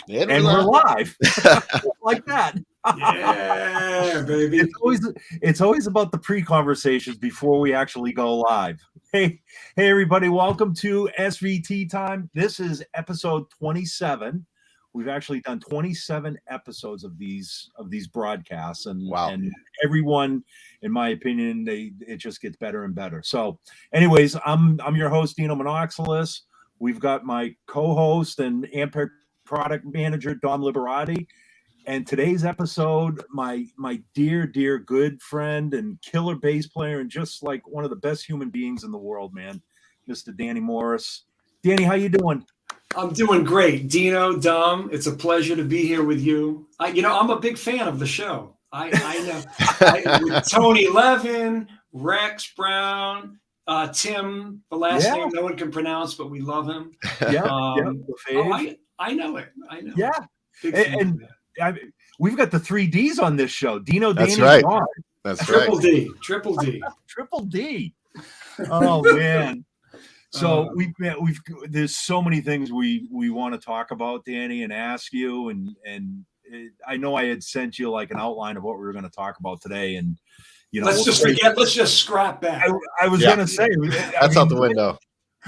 And we're live. Like that. Yeah, baby. It's always about the pre-conversations before we actually go live. Hey, everybody, welcome to SVT time. This is episode 27. We've actually done 27 episodes of these broadcasts, and wow. And everyone, in my opinion, it just gets better and better. So, anyways, I'm your host, Dino Monoxylus. We've got my co-host and Ampeg product manager, Dom Liberati. And today's episode, my dear good friend and killer bass player, and just like one of the best human beings in the world, man, Mr. Danny Morris. Danny, how you doing? I'm doing great. Dino, Dom, it's a pleasure to be here with you. I'm a big fan of the show. I know with Tony Levin, Rex Brown, Tim, the last name no one can pronounce, but we love him. I know it. I know. Yeah. And we've got the 3 Ds on this show. Dino, That's Danny, right. Dawn. That's Triple right. D. Triple D. Triple D. Oh man. So we've there's so many things we want to talk about, Danny, and ask you, and I know I had sent you like an outline of what we were going to talk about today, and let's just scrap that. I was going to say that's out the window.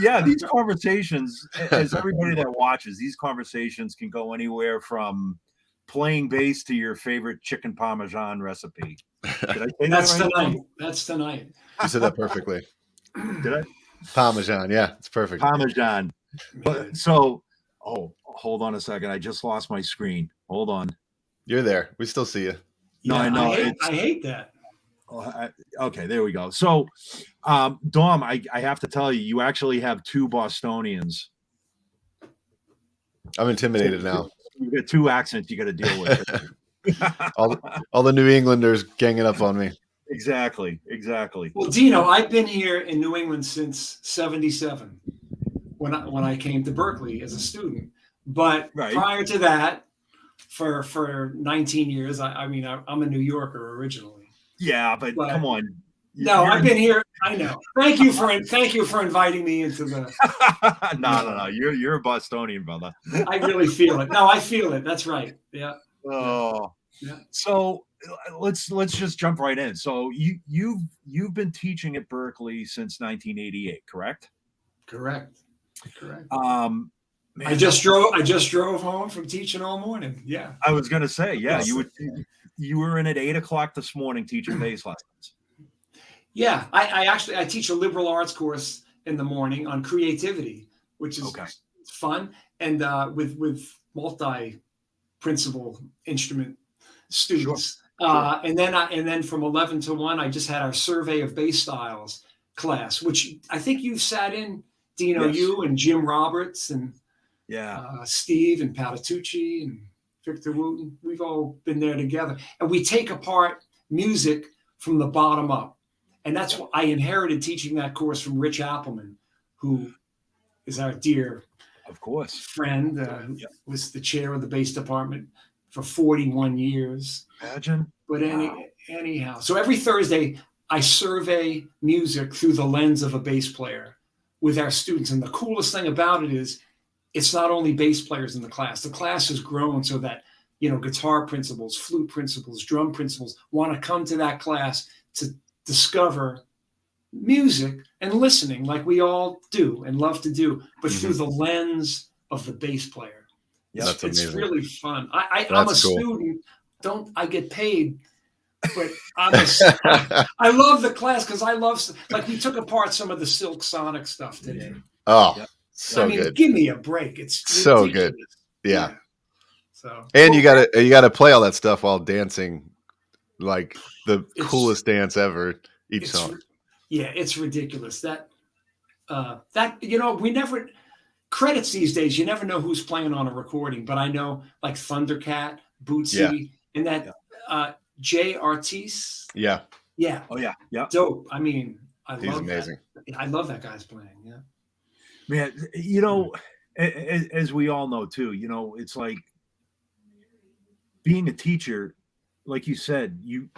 Yeah, these conversations, as everybody that watches, these conversations can go anywhere from playing bass to your favorite chicken parmesan recipe. Did I say That's that right? tonight. That's tonight. You said that perfectly. Did I? Parmesan, yeah, it's perfect. Parmesan. So, hold on a second. I just lost my screen. Hold on. You're there. We still see you. No, I know. I hate that. Okay, there we go. So, Dom, I have to tell you, you actually have 2 Bostonians. I'm intimidated now. You got 2 accents you got to deal with. all the New Englanders ganging up on me. Exactly. Well, Dino, I've been here in New England since '77 when I came to Berklee as a student. But prior to that, for 19 years, I'm a New Yorker originally. Yeah, but come on. I've been here. I know. Thank you for inviting me into the. No. You're a Bostonian, brother. I really feel it. No, I feel it. That's right. Yeah. Oh. Yeah. So let's just jump right in. So you've been teaching at Berklee since 1988, correct? Correct. Man, I just drove home from teaching all morning. Yeah. I was gonna say, yeah, you were in at 8:00 this morning teaching bass lessons. Yeah, I teach a liberal arts course in the morning on creativity, which is fun, and with multi-principal instrument students. Sure. And then from 11 to 1, I just had our survey of bass styles class, which I think you've sat in, Dino, you and Jim Roberts and Steve and Patitucci and Victor Wooten. We've all been there together, and we take apart music from the bottom up. And that's what I inherited teaching that course from Rich Appelman, who is our dear, of course, friend, was the chair of the bass department for 41 years. Imagine. But anyhow, so every Thursday I survey music through the lens of a bass player with our students. And the coolest thing about it is it's not only bass players in the class. The class has grown so that, guitar principals, flute principals, drum principals want to come to that class to discover music and listening like we all do and love to do, but through the lens of the bass player. Yeah, it's really fun. I'm a student. I get paid, but I love the class because I love, like, we took apart some of the Silk Sonic stuff today. Oh, so good. Give me a break. It's so ridiculous. Good. Yeah. So, and you gotta play all that stuff while dancing, like the coolest dance ever each song. Yeah, it's ridiculous. That we never credits these days. You never know who's playing on a recording, but I know like Thundercat, Bootsy, and that Jay Artis. Yeah. Yeah. Oh yeah. Yeah. Dope. I mean, he's amazing. I love that guy's playing. Yeah. Man, as we all know too, it's like being a teacher. Like you said, you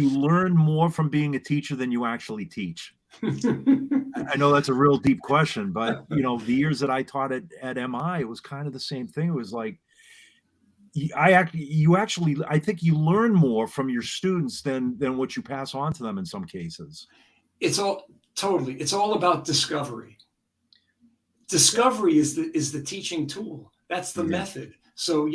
learn more from being a teacher than you actually teach. I know that's a real deep question, but the years that I taught at MI, it was kind of the same thing. It was like I think you learn more from your students than what you pass on to them in some cases. It's all about discovery. Discovery is the teaching tool. That's the method. So,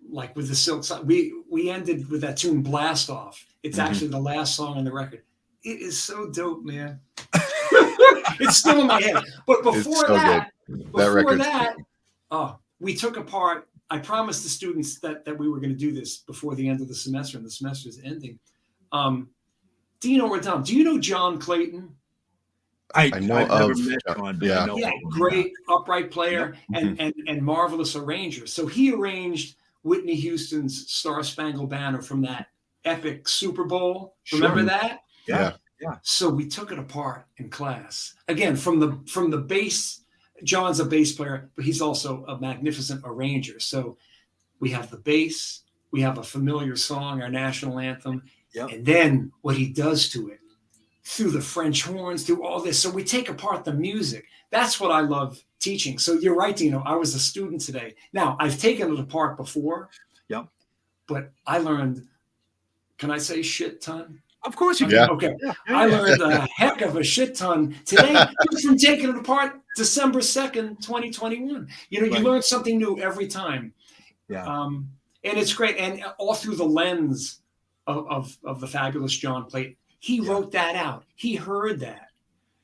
like with the Silk Sonic, we ended with that tune Blast Off. It's actually the last song on the record. It is so dope, man. It's still in my head. But before that, we took apart. I promised the students that we were going to do this before the end of the semester, and the semester is ending. Dino or Dom, do you know John Clayton? I know of John. Yeah, great upright player and marvelous arranger. So he arranged Whitney Houston's Star Spangled Banner from that epic Super Bowl. Remember that? Yeah. So we took it apart in class. Again, from the bass. John's a bass player, but he's also a magnificent arranger. So we have the bass, we have a familiar song, our national anthem, and then what he does to it through the French horns, through all this. So we take apart the music. That's what I love teaching. So you're right, Dino. I was a student today. Now, I've taken it apart before, but I learned, can I say shit ton? Of course you can. Yeah. Okay. I learned a heck of a shit ton today just from taking it apart December 2nd, 2021. You learn something new every time. Yeah. And it's great. And all through the lens of the fabulous John Clayton. He wrote that out. He heard that.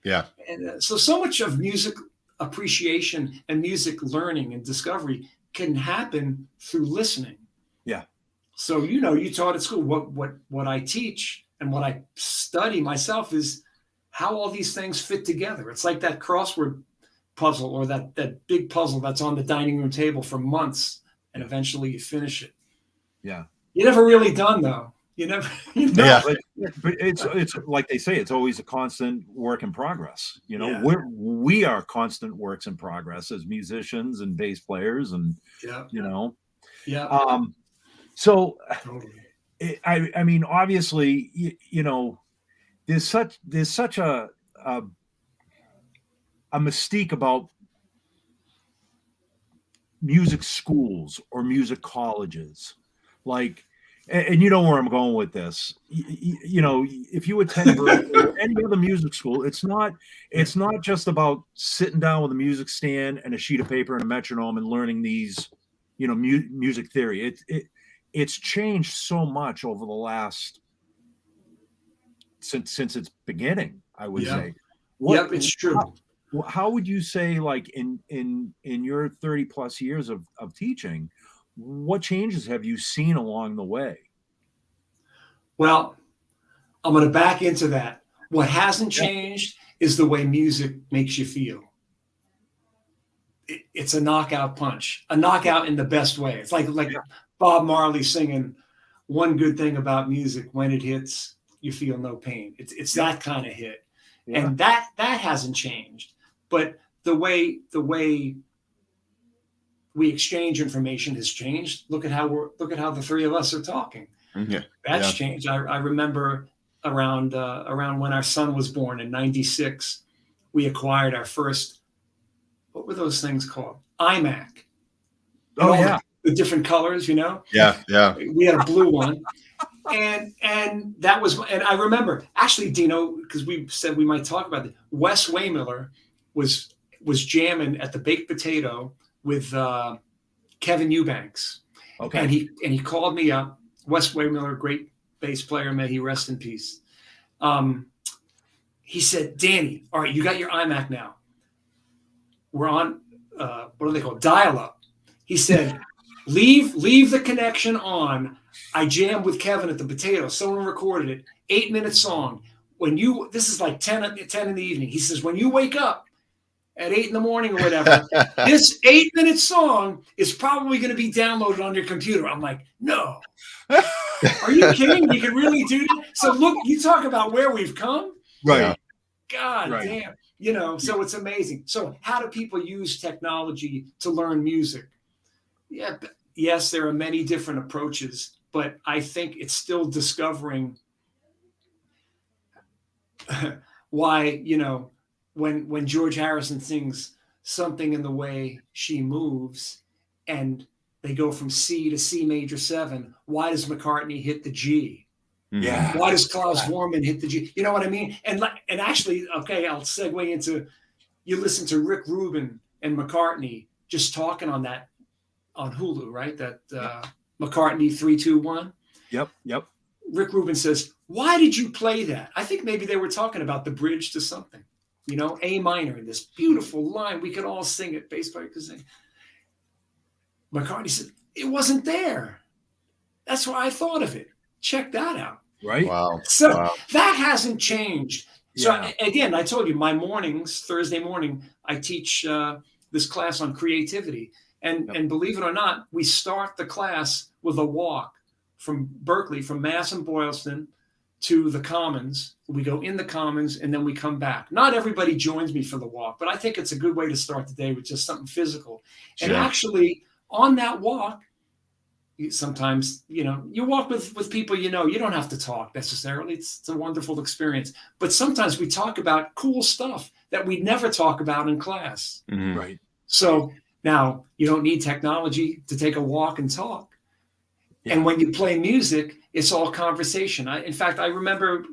Yeah. And so much of music appreciation and music learning and discovery can happen through listening. Yeah. So, you taught at school. What I teach and what I study myself is how all these things fit together. It's like that crossword puzzle or that big puzzle that's on the dining room table for months, and eventually you finish it. Yeah. You're never really done, though. No, but it's like they say, it's always a constant work in progress. We are constant works in progress as musicians and bass players, and So Totally. I mean, obviously, there's such a mystique about music schools or music colleges, like. And you know where I'm going with this. If you attend Berklee or any other music school, it's not just about sitting down with a music stand and a sheet of paper and a metronome and learning these, music theory. It's changed so much over the last since its beginning, I would say. It's true. How would you say, like in your 30 plus years of teaching, what changes have you seen along the way? Well, I'm going to back into that. What hasn't changed is the way music makes you feel. It's a knockout punch, a knockout in the best way. It's like Bob Marley singing, "One good thing about music, when it hits, you feel no pain." It's that kind of hit. Yeah. And that hasn't changed. But the way we exchange information has changed. Look at how the three of us are talking. Yeah. That's changed. I remember around when our son was born in '96, we acquired our first, what were those things called? iMac. The different colors, Yeah. We had a blue one. And that was, and I remember actually, Dino, because we said we might talk about it. Wes Waymiller was jamming at the Baked Potato with Kevin Eubanks. Okay. And he called me up. Wes Waymiller, great bass player, may he rest in peace. He said, "Danny, all right, you got your iMac now. We're on what do they call it? Dial-up." He said, leave the connection on. I jammed with Kevin at the Potato. Someone recorded it. 8-minute song. This is like 10 in the evening. He says, when you wake up at 8 in the morning or whatever, this 8-minute song is probably going to be downloaded on your computer. I'm like, no. Are you kidding? You can really do that? So look, you talk about where we've come. Right. God damn. So it's amazing. So how do people use technology to learn music? Yeah. Yes, there are many different approaches, but I think it's still discovering why, when George Harrison sings Something in the Way She Moves, and they go from C to C major 7, why does McCartney hit the G? Yeah. Why does Klaus Vormann hit the G? You know what I mean? And actually, okay, I'll segue into, you listen to Rick Rubin and McCartney just talking on Hulu, right? That McCartney 3-2-1. Yep. Rick Rubin says, why did you play that? I think maybe they were talking about the bridge to something, A minor, in this beautiful line. We could all sing it. Bass player could sing. McCartney said, it wasn't there. That's why I thought of it. Check that out. Right. Wow. So wow. that hasn't changed. So Yeah. again, I told you, my mornings, Thursday morning, I teach this class on creativity. And believe it or not, we start the class with a walk from Berklee, from Mass and Boylston to the Commons. We go in the Commons and then we come back. Not everybody joins me for the walk, but I think it's a good way to start the day with just something physical. Sure. And actually, on that walk, sometimes, you walk with people, you don't have to talk necessarily. It's a wonderful experience. But sometimes we talk about cool stuff that we'd never talk about in class. Mhm. Right. So now you don't need technology to take a walk and talk. Yeah. And when you play music, it's all conversation. In fact, I remember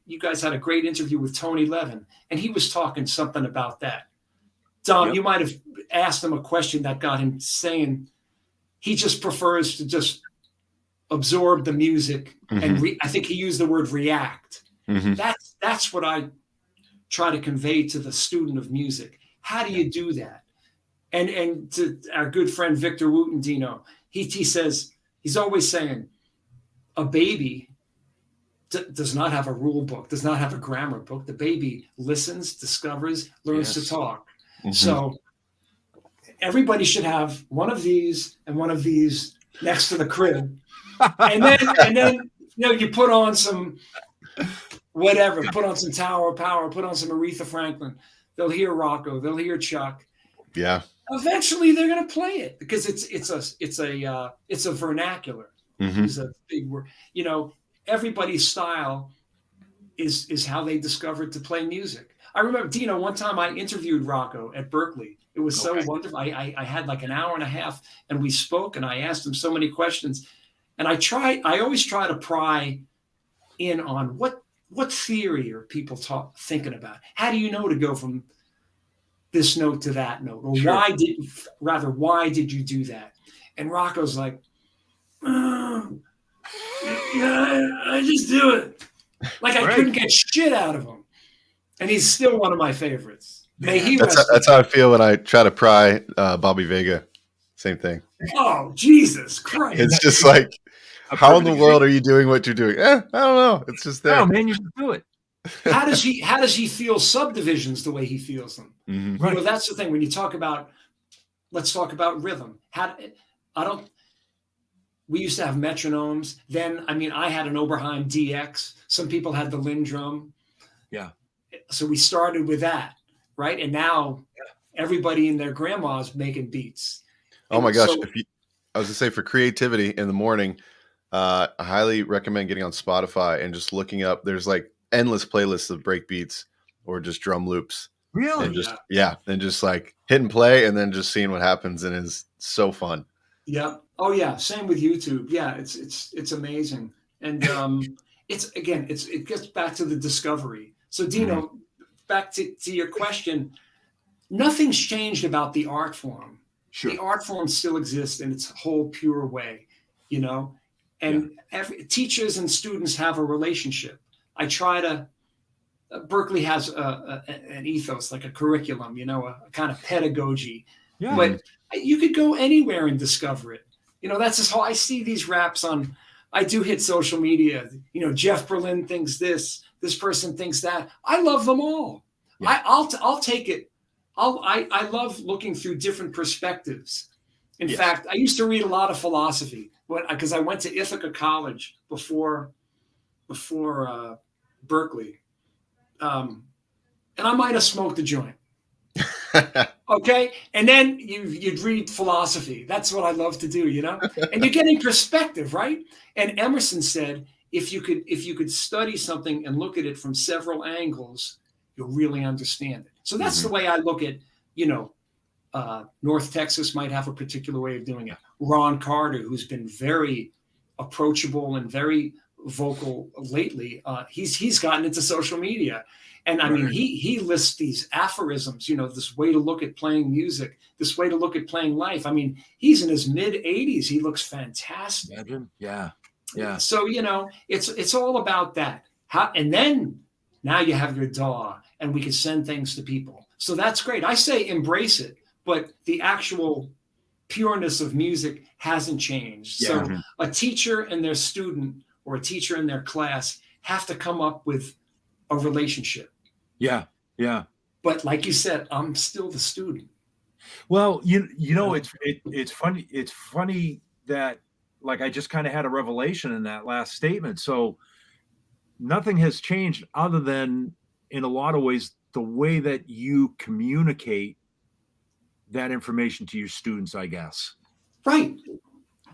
you guys had a great interview with Tony Levin, and he was talking something about that. Dom, you might have asked him a question that got him saying he just prefers to just absorb the music. And I think he used the word react. That's what I try to convey to the student of music. How do you do that? And to our good friend Victor Wooten, Dino, he says, he's always saying, a baby does not have a rule book, does not have a grammar book. The baby listens, discovers, learns to talk. So everybody should have one of these and one of these next to the crib. And then you put on some whatever, put on some Tower of Power, put on some Aretha Franklin. They'll hear Rocco, they'll hear Chuck. Yeah. Eventually they're going to play it because it's a vernacular. It's a big word. Everybody's style is how they discovered to play music. I remember, Dino, one time I interviewed Rocco at Berklee. It was so wonderful. I had like an hour and a half and we spoke and I asked him so many questions. And I always try to pry in on what theory are people thinking about? How do you know to go from this note to that note? Or why did you do that? And Rocco's like, I just do it. Like I couldn't get shit out of him. And he's still one of my favorites. That's how I feel when I try to pry Bobby Vega. Same thing. Oh, Jesus Christ. It's just like, how in the world are you doing what you're doing? I don't know. It's just there. Oh man, you should do it. How does he feel subdivisions the way he feels them? Right. That's the thing. When you talk about, let's talk about rhythm. We used to have metronomes. Then, I had an Oberheim DX. Some people had the Lindrum. Yeah. So we started with that, right? And now everybody and their grandma's making beats. Oh my gosh. I was gonna say, for creativity in the morning, I highly recommend getting on Spotify and just looking up. There's like endless playlists of break beats or just drum loops. Really? And and just like hitting play and then just seeing what happens, and it's so fun. Yeah. Oh yeah. Same with YouTube. Yeah. It's amazing. And it gets back to the discovery. So Dino, back to your question, nothing's changed about the art form. Sure. The art form still exists in its whole pure way, and teachers and students have a relationship. Berklee has an ethos, like a curriculum, a kind of pedagogy, but you could go anywhere and discover it. That's just how I see these raps I do hit social media. Jeff Berlin thinks this person thinks that. I love them all. Yeah. I'll take it. I love looking through different perspectives. In fact, I used to read a lot of philosophy because I went to Ithaca College before Berklee. And I might have smoked a joint. Okay. And then you'd read philosophy. That's what I love to do, and you're getting perspective, right? And Emerson said, if you could study something and look at it from several angles, you'll really understand it. So that's the way I look at, North Texas might have a particular way of doing it. Ron Carter, who's been very approachable and very vocal lately, he's gotten into social media. And I mean, he lists these aphorisms, this way to look at playing music, this way to look at playing life. I mean, he's in his mid-80s. He looks fantastic. Imagine. Yeah. Yeah. So, it's all about that. And then now you have your DAW and we can send things to people. So that's great. I say embrace it, but the actual pureness of music hasn't changed. Yeah. So a teacher and their student or a teacher in their class have to come up with a relationship. Yeah. Yeah. But like you said, I'm still the student. Well, it's funny. It's funny that, like, I just kind of had a revelation in that last statement. So nothing has changed other than, in a lot of ways, the way that you communicate that information to your students, I guess. Right.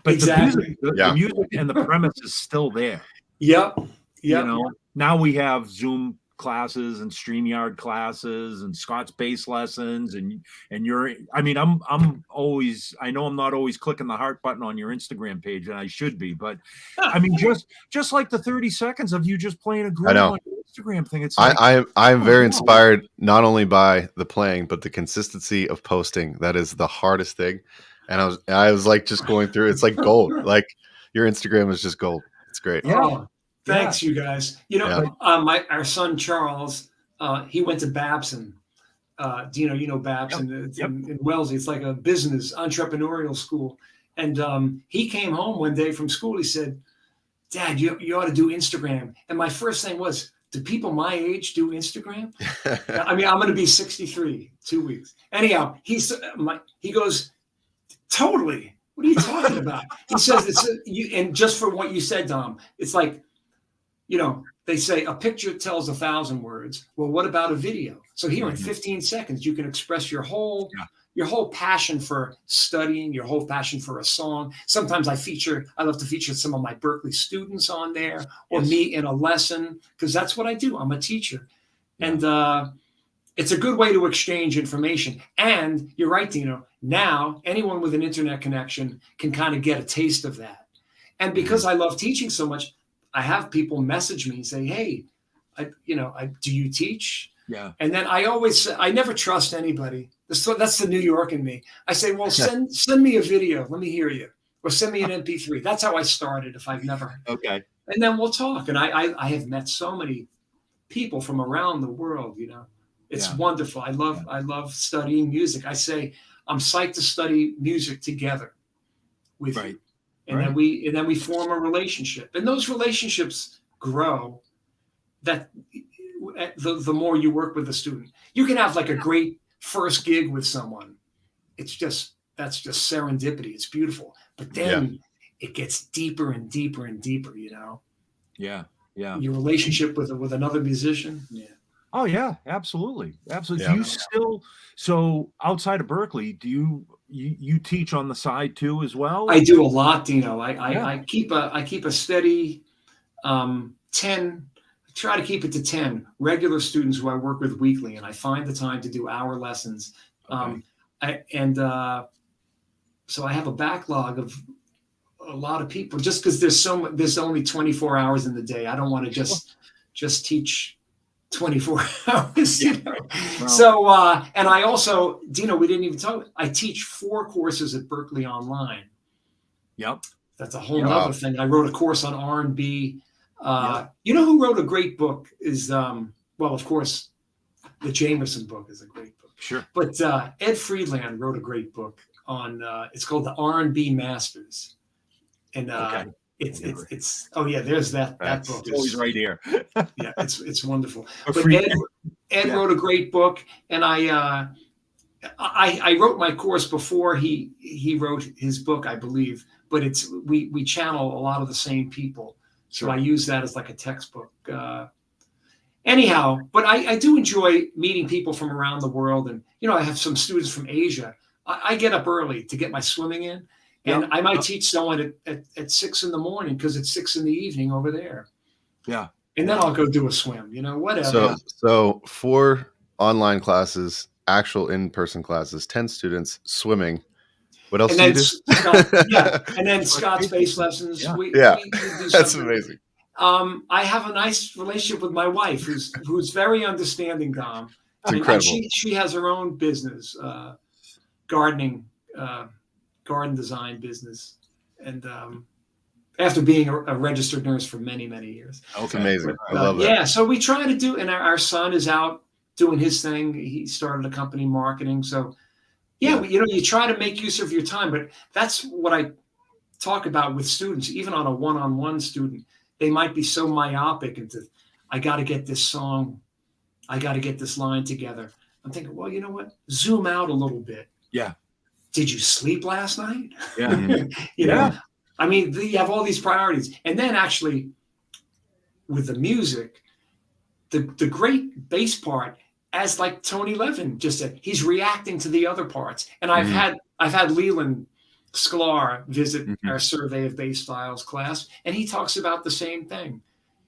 But exactly. the music and the premise is still there. Yep. Now we have Zoom classes and StreamYard classes and Scott's bass lessons and I'm always, I know I'm not always clicking the heart button on your Instagram page, and I should be, but I mean, just like the 30 seconds of you just playing a groove on your Instagram thing. It's like, I'm very inspired not only by the playing, but the consistency of posting. That is the hardest thing. And I was like, just going through, it's like gold. Like your Instagram is just gold. It's great. Yeah. Oh, thanks, you guys. Our son Charles, he went to Babson. Dino, Babson in Wellesley. It's like a business entrepreneurial school. And he came home one day from school. He said, "Dad, you ought to do Instagram." And my first thing was, do people my age do Instagram? I mean, I'm going to be 63 2 weeks. Anyhow, he goes, "Totally. What are you talking about?" He says, and just for what you said, Dom, it's like, they say a picture tells 1,000 words. Well, what about a video? So here in 15 seconds, you can express your whole passion for studying, your whole passion for a song. Sometimes I love to feature some of my Berklee students on there, or me in a lesson, because that's what I do. I'm a teacher. And it's a good way to exchange information. And you're right, Dino. Now, anyone with an internet connection can kind of get a taste of that. And because I love teaching so much, I have people message me and say, "Hey, do you teach?" Yeah. And then I never trust anybody. That's the New York in me. I say, "Well, send me a video. Let me hear you. Or send me an MP3. That's how I started if I've never. Okay. And then we'll talk. And I have met so many people from around the world, It's wonderful. I love studying music. I say I'm psyched to study music together with you. And then we form a relationship. And those relationships grow that the more you work with a student. You can have like a great first gig with someone. That's just serendipity. It's beautiful. But then it gets deeper and deeper and deeper, Yeah. Yeah. Your relationship with another musician. Yeah. Oh yeah, absolutely. Absolutely. Yeah. Do you so outside of Berklee, do you teach on the side too as well? I do a lot, Dino. I keep a steady 10, try to keep it to 10 regular students who I work with weekly, and I find the time to do hour lessons. So I have a backlog of a lot of people, just because there's only 24 hours in the day. I don't want to just teach 24 hours. Wow. So and I also, Dino, we didn't even talk. I teach 4 courses at Berklee online. Yep. That's a whole other thing. I wrote a course on R&B. You know who wrote a great book is, of course, the Jamerson book is a great book. Sure. But Ed Friedland wrote a great book on, it's called the R&B Masters. And it's there's that book. It's always right here. Yeah, it's wonderful. But Ed wrote a great book, and I wrote my course before he wrote his book, I believe. But we channel a lot of the same people, so I use that as like a textbook. Anyhow, but I do enjoy meeting people from around the world, and I have some students from Asia. I get up early to get my swimming in. And I might teach someone at 6 in the morning because it's 6 in the evening over there. Yeah. And then I'll go do a swim, whatever. So 4 online classes, actual in-person classes, 10 students, swimming. What else do you do? And then Scott's bass lessons. Yeah. We do That's amazing. I have a nice relationship with my wife, who's very understanding, Dom. It's incredible. And she has her own business, gardening, garden design business, and after being a registered nurse for many, many years. It's amazing. But, I love that. Yeah, so we try to do, and our son is out doing his thing. He started a company marketing, so. Yeah, you try to make use of your time, but that's what I talk about with students. Even on a one-on-one student, they might be so myopic into, I got to get this song, I got to get this line together. I'm thinking, well, you know what? Zoom out a little bit. Yeah. Did you sleep last night? Yeah. you know, I mean, you have all these priorities, and then actually, with the music, the great bass part. As like Tony Levin just said, he's reacting to the other parts. And I've had Leland Sklar visit our survey of bass styles class, and he talks about the same thing.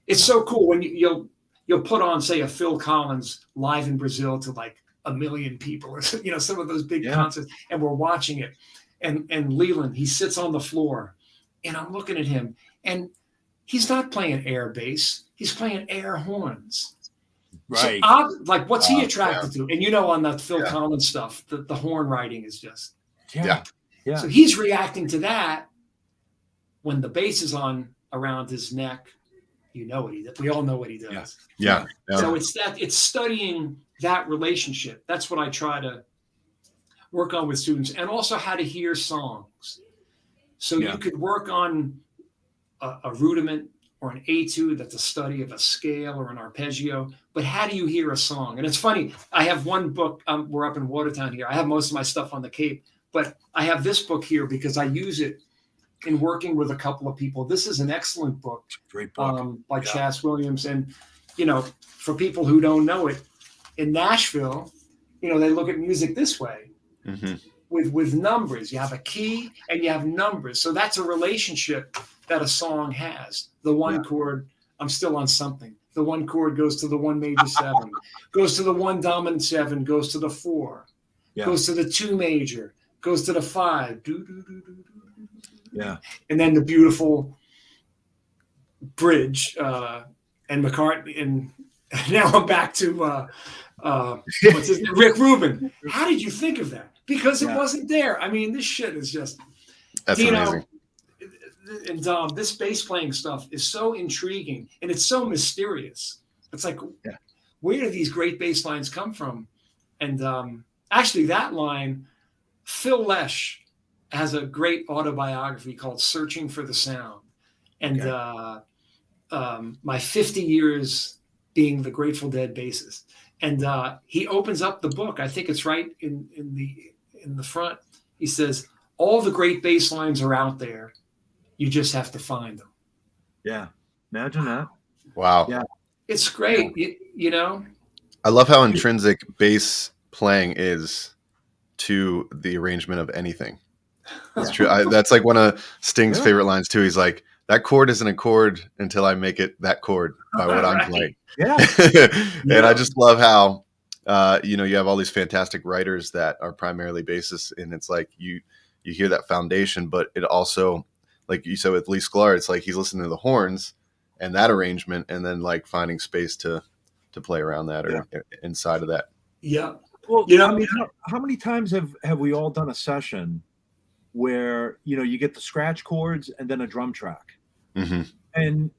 It's so cool when you'll put on, say, a Phil Collins live in Brazil to like 1 million people, or some of those big concerts, and we're watching it. And Leland, he sits on the floor, and I'm looking at him, and he's not playing air bass, he's playing air horns. Right. So, like, what's he attracted to? And on that Phil Collins stuff, the horn writing is just. Yeah. So he's reacting to that when the bass is on around his neck. What he does. We all know what he does. Yeah. So it's studying that relationship. That's what I try to work on with students, and also how to hear songs. So you could work on a rudiment or an etude, that's a study of a scale or an arpeggio, but how do you hear a song? And it's funny, I have one book, we're up in Watertown here. I have most of my stuff on the Cape, but I have this book here because I use it in working with a couple of people. This is an excellent book. Great book. By Chas Williams. And, for people who don't know it, in Nashville, they look at music this way. With numbers. You have a key and you have numbers. So that's a relationship that a song has. The one chord, I'm still on something. The one chord goes to the 1 major 7, goes to the 1 dominant 7, goes to the 4, goes to the 2 major, goes to the 5. Yeah. And then the beautiful bridge and McCartney. And now I'm back to what's his name? Rick Rubin. How did you think of that? Because it wasn't there. I mean, this shit is just. That's amazing. And Dom, this bass playing stuff is so intriguing and it's so mysterious. It's like, where do these great bass lines come from? And actually, that line, Phil Lesh has a great autobiography called "Searching for the Sound," and my 50 years being the Grateful Dead bassist. And he opens up the book. I think it's right in the front. He says, all the great bass lines are out there. You just have to find them. Yeah. Imagine that. Wow. Yeah. It's great. I love how intrinsic bass playing is to the arrangement of anything. That's true. That's like one of Sting's favorite lines too. He's like, that chord isn't a chord until I make it that chord by what I'm playing. Yeah. And I just love how, you have all these fantastic writers that are primarily bassists, and it's like you hear that foundation, but it also, like you said with Lee Sklar, it's like he's listening to the horns and that arrangement, and then like finding space to play around that or inside of that. Yeah. Well, I mean, how many times have we all done a session where you get the scratch chords and then a drum track, and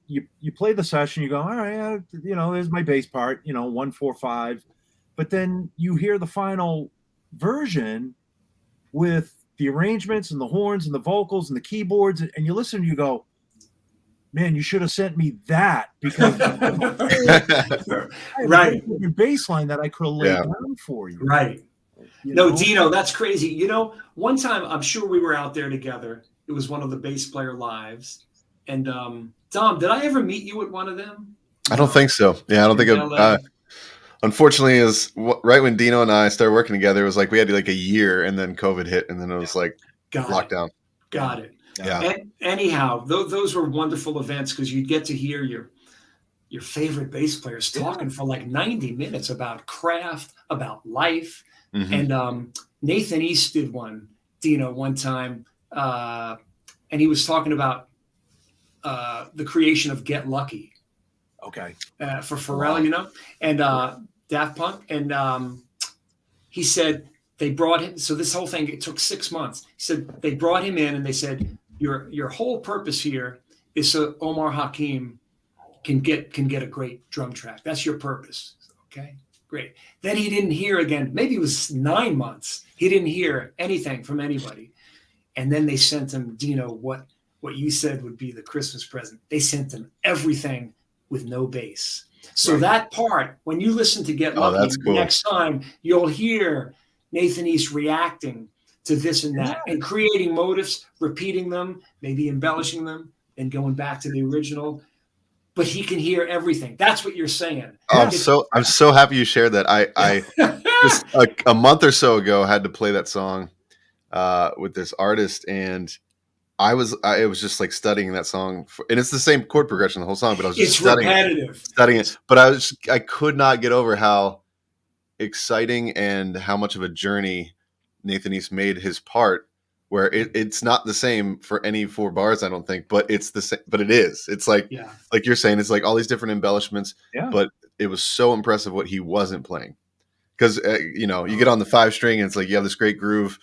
you play the session, you go, all right, there's my bass part, 1 4 5, but then you hear the final version with the arrangements and the horns and the vocals and the keyboards, and you listen and you go, man, you should have sent me that, because right, bass line that I could have laid down for you. Right. Dino, that's crazy. One time, I'm sure we were out there together. It was one of the bass player lives. And Dom, did I ever meet you at one of them? I don't think so. Yeah, I don't think unfortunately, is right when Dino and I started working together, it was like we had like a year, and then COVID hit, and then it was like lockdown. Got it. Yeah. Anyhow, those were wonderful events because you'd get to hear your favorite bass players talking for like 90 minutes about craft, about life. And Nathan East did one, Dino, one time, and he was talking about the creation of Get Lucky. Okay. For Pharrell, you know, and Daft Punk. And he said they brought him. So this whole thing, it took 6 months. He said they brought him in and they said, your whole purpose here is so Omar Hakim can get a great drum track. That's your purpose. Okay, great. Then he didn't hear again. Maybe it was 9 months. He didn't hear anything from anybody. And then they sent him, Dino, what you said would be the Christmas present. They sent him everything with no bass. So that part, when you listen to Get Lucky next time, you'll hear Nathan East reacting to this and that and creating motifs, repeating them, maybe embellishing them, and going back to the original. But he can hear everything. That's what you're saying. Oh, I'm so happy you shared that. I just a month or so ago had to play that song with this artist, and I was just like studying that song, and it's the same chord progression the whole song, but I was just studying it. But I could not get over how exciting and how much of a journey Nathan East made his part, where it's not the same for any 4 bars, I don't think, but it's the same. But it is. It's like you're saying, it's like all these different embellishments. Yeah. But it was so impressive what he wasn't playing, because you know, you get on the 5-string and it's like you have this great groove,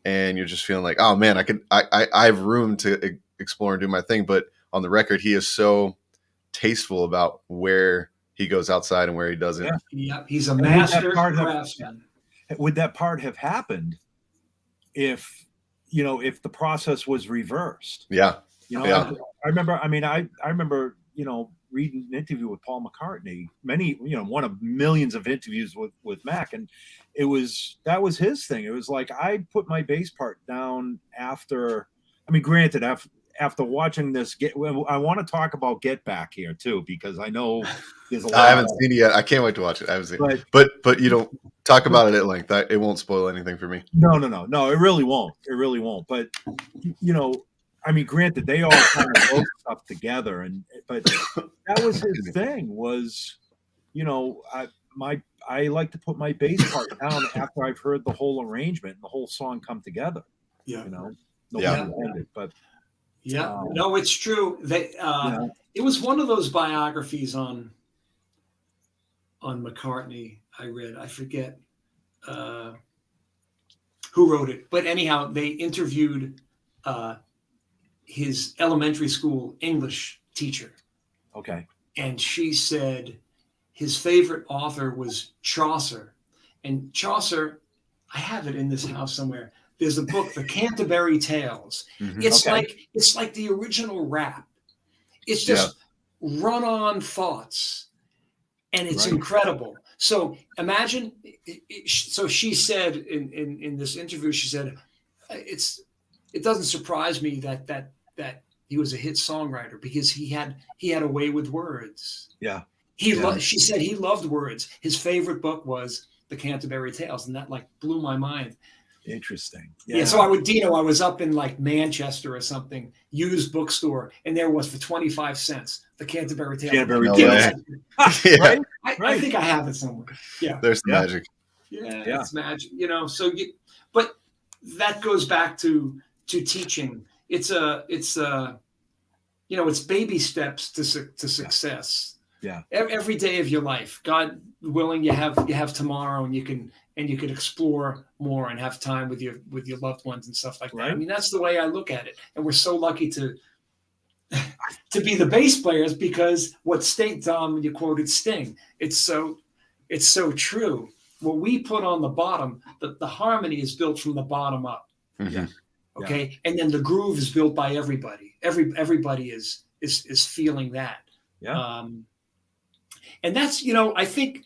and you're just feeling like, oh man, I have room to explore and do my thing. But on the record, he is so tasteful about where he goes outside and where he doesn't. Yeah, he's a master craftsman. Would that part have happened if the process was reversed? Yeah. I remember, reading an interview with Paul McCartney, one of millions of interviews with Mac. And that was his thing. It was like, I put my bass part down after watching this, I want to talk about Get Back here too, because I know there's a lot. I haven't seen it yet. I can't wait to watch it. I haven't seen it. But talk about it at length. It won't spoil anything for me. No, it really won't. But granted, they all kind of wrote stuff together, but that was his thing. Was I like to put my bass part down after I've heard the whole arrangement and the whole song come together. Yeah, but. Yeah, no, it's true. It was one of those biographies on McCartney I read. I forget who wrote it, but anyhow, they interviewed his elementary school English teacher. Okay, and she said his favorite author was Chaucer, and Chaucer, I have it in this house somewhere. There's a book, The Canterbury Tales. Mm-hmm. It's like the original rap. It's just run-on thoughts, and it's incredible. So imagine. So she said in this interview, she said, it doesn't surprise me that he was a hit songwriter, because he had a way with words. Yeah. She said he loved words. His favorite book was The Canterbury Tales, and that blew my mind. Interesting. Yeah. So I was up in like Manchester or something, used bookstore, and there was for 25 cents, The Canterbury Tales. Right? I think I have it somewhere. Yeah. There's the magic. Yeah, it's magic. But that goes back to teaching. It's baby steps to success. Yeah. Every day of your life, God willing, you have tomorrow, and you can explore more and have time with your loved ones and stuff like that. Right. I mean, that's the way I look at it. And we're so lucky to be the bass players, because what Sting, Tom, you quoted Sting. It's so true. What we put on the bottom, the harmony is built from the bottom up. Mm-hmm. Okay. Yeah. And then the groove is built by everybody. Everybody is feeling that. Yeah. And that's, I think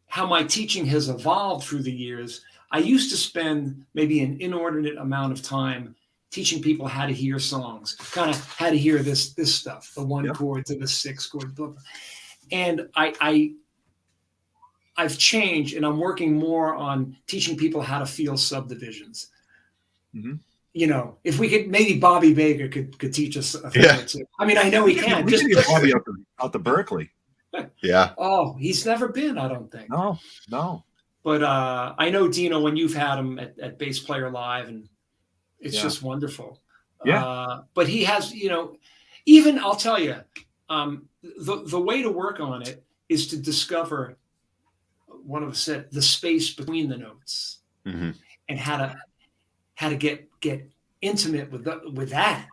how my teaching has evolved through the years. I used to spend maybe an inordinate amount of time teaching people how to hear songs, kind of how to hear this stuff, the 1 chord to the 6 chord, blah, blah. And I've changed, and I'm working more on teaching people how to feel subdivisions. Mm-hmm. If we could, maybe Bobby Baker could teach us a thing or two. I mean, I know he can. We just get Bobby out to Berklee. Yeah. Oh, he's never been, I don't think. No. But I know, Dino, when you've had him at Bass Player Live, and it's just wonderful. Yeah. But he has, even I'll tell you, the way to work on it is to discover, one of us said, the space between the notes, and how to get intimate with that.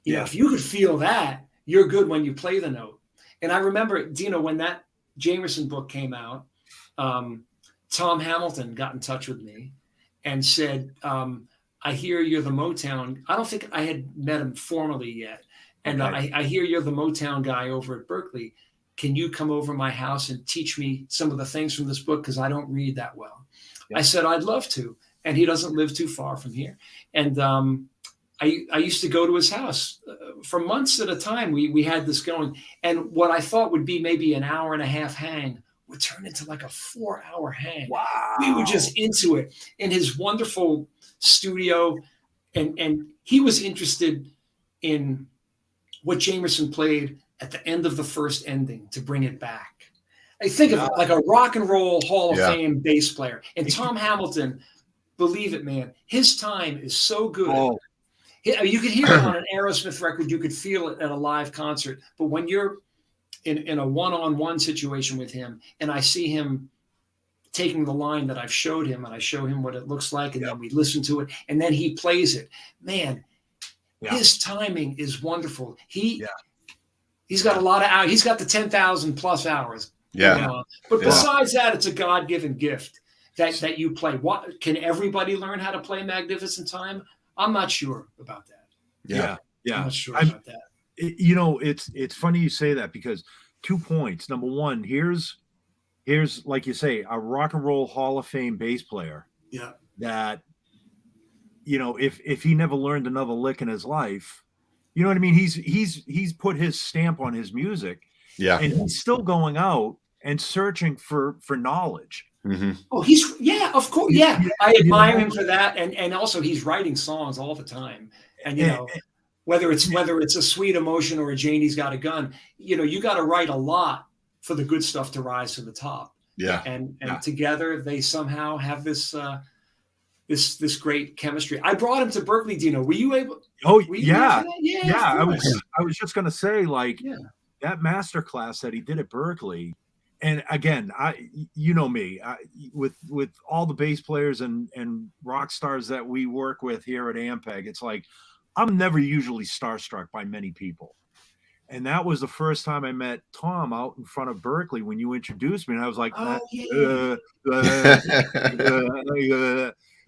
If you could feel that, you're good when you play the note. And I remember, Dino, when that Jamerson book came out, Tom Hamilton got in touch with me and said, I hear you're the Motown. I don't think I had met him formally yet. And I hear you're the Motown guy over at Berklee. Can you come over to my house and teach me some of the things from this book? Because I don't read that well. Yeah. I said, I'd love to. And he doesn't live too far from here. And I used to go to his house for months at a time. We had this going. And what I thought would be maybe an hour and a half hang would turn into like a 4-hour hang. Wow. We were just into it in his wonderful studio. And he was interested in what Jamerson played at the end of the first ending to bring it back. I think of it like a rock and roll Hall of Fame bass player. And Tom Hamilton, believe it, man, his time is so good. Oh. You could hear it on an Aerosmith record. You could feel it at a live concert. But when you're in a one-on-one situation with him, and I see him taking the line that I've showed him, and I show him what it looks like, and then we listen to it, and then he plays it. Man, his timing is wonderful. He's got a lot of hours. He's got the 10,000 plus hours. Yeah. But besides that, it's a God-given gift that you play. What can everybody learn how to play Magnificent Time? I'm not sure about that. Yeah. I'm not sure about that. It's funny you say that, because 2 points. Number one, here's like you say, a rock and roll Hall of Fame bass player. Yeah. That, if he never learned another lick in his life, you know what I mean? He's put his stamp on his music. Yeah. And he's still going out and searching for knowledge. Mm-hmm. Oh, of course. Yeah. I admire him for that. And also he's writing songs all the time. And, whether it's a Sweet Emotion or a Janie's Got a Gun, you got to write a lot for the good stuff to rise to the top. Yeah. And together they somehow have this great chemistry. I brought him to Berklee, Dino. Were you able? Oh, Yeah. I was just going to say, that master class that he did at Berklee. And again, me, with all the bass players and rock stars that we work with here at Ampeg, it's like, I'm never usually starstruck by many people. And that was the first time I met Tom out in front of Berklee when you introduced me. And I was like,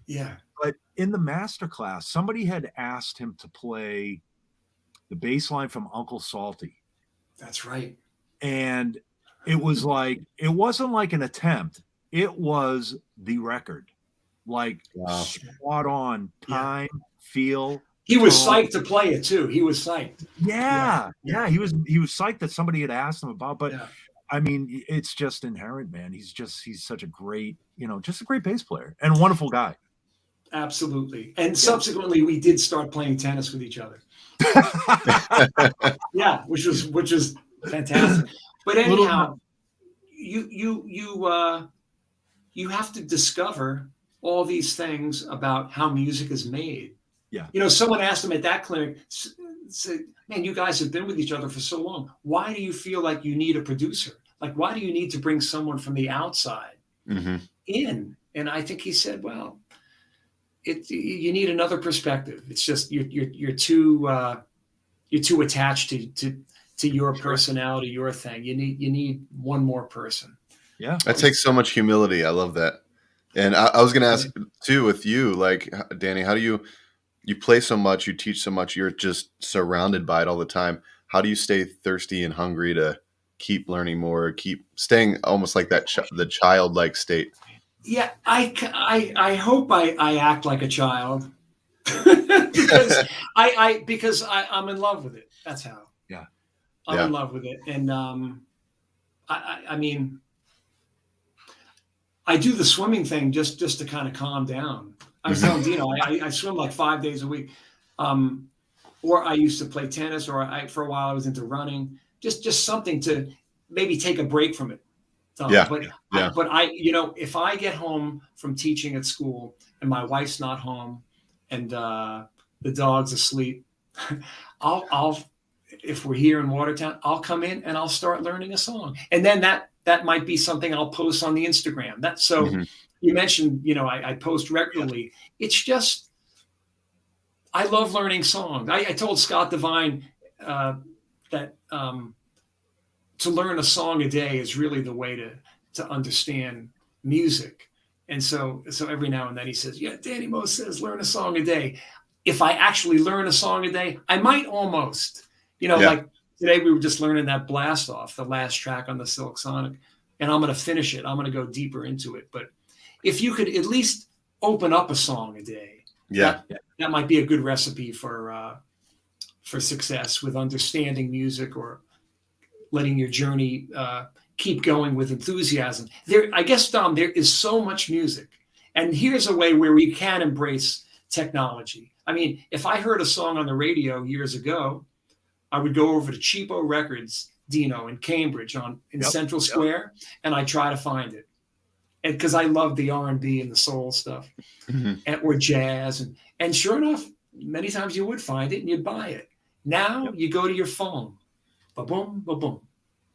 yeah. But in the master class, somebody had asked him to play the bass line from Uncle Salty. That's right. And it was like, it wasn't like an attempt. It was the record. Like spot on time, feel. He was psyched to play it too. He was psyched. Yeah. He was psyched that somebody had asked him about. But I mean, it's just inherent, man. He's such a great, just a great bass player and a wonderful guy. Absolutely. And subsequently, we did start playing tennis with each other. which was fantastic. But anyhow, you have to discover all these things about how music is made. Yeah. Someone asked him at that clinic, said, man, you guys have been with each other for so long. Why do you feel like you need a producer? Like, why do you need to bring someone from the outside in? And I think he said, well, you need another perspective. It's just you're too attached to your personality, your thing. You need one more person. Yeah. That takes so much humility. I love that. And I was going to ask too, with you, like, Danny, how do you play so much, you teach so much, you're just surrounded by it all the time. How do you stay thirsty and hungry to keep learning more, keep staying almost like that, the childlike state? Yeah, I hope I act like a child because I'm in love with it. That's how. Yeah. I'm in love with it. And I mean, I do the swimming thing just to kind of calm down. I was telling Dino, I swim like 5 days a week. Or I used to play tennis, or for a while I was into running. Just something to maybe take a break from it. Yeah. But if I get home from teaching at school and my wife's not home and the dog's asleep, I'll if we're here in Watertown, I'll come in and I'll start learning a song. And then that might be something I'll post on the Instagram. You mentioned, I post regularly. It's just, I love learning songs. I told Scott Devine that to learn a song a day is really the way to understand music. And so every now and then he says, yeah, Danny Moe says, learn a song a day. If I actually learn a song a day, I might almost, like today we were just learning that Blast Off, the last track on the Silk Sonic, and I'm going to finish it. I'm going to go deeper into it. But if you could at least open up a song a day, that might be a good recipe for success with understanding music or letting your journey keep going with enthusiasm. I guess, Dom, there is so much music. And here's a way where we can embrace technology. I mean, if I heard a song on the radio years ago, I would go over to Cheapo Records, Dino, in Cambridge in Central Square, and I try to find it. And because I love the R&B and the soul stuff, or jazz. And sure enough, many times you would find it and you'd buy it. Now you go to your phone, ba-boom, ba-boom.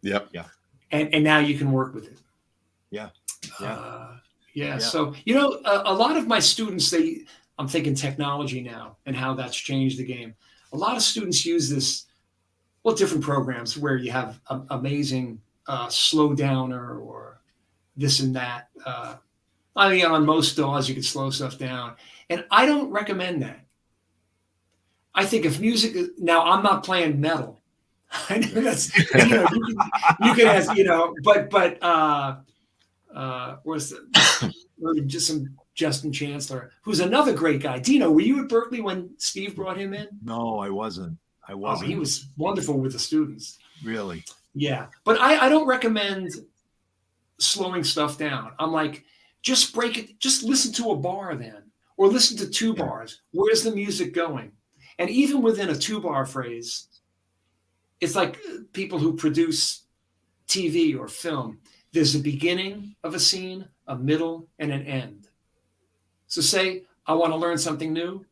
Yep. Yeah. And now you can work with it. Yeah. So, a lot of my students, I'm thinking technology now and how that's changed the game. A lot of students use this, different programs where you have amazing slow downer or this and that. On most DAWs, you can slow stuff down. And I don't recommend that. I think if music, now I'm not playing metal. I know that's, you can ask, just some Justin Chancellor, who's another great guy. Dino, were you at Berklee when Steve brought him in? No, I wasn't. Oh, he was wonderful with the students. Really? Yeah. But I don't recommend slowing stuff down. I'm like, just break it. Just listen to a bar then, or listen to two bars. Where's the music going? And even within a 2-bar phrase, it's like people who produce TV or film. There's a beginning of a scene, a middle, and an end. So say, I want to learn something new.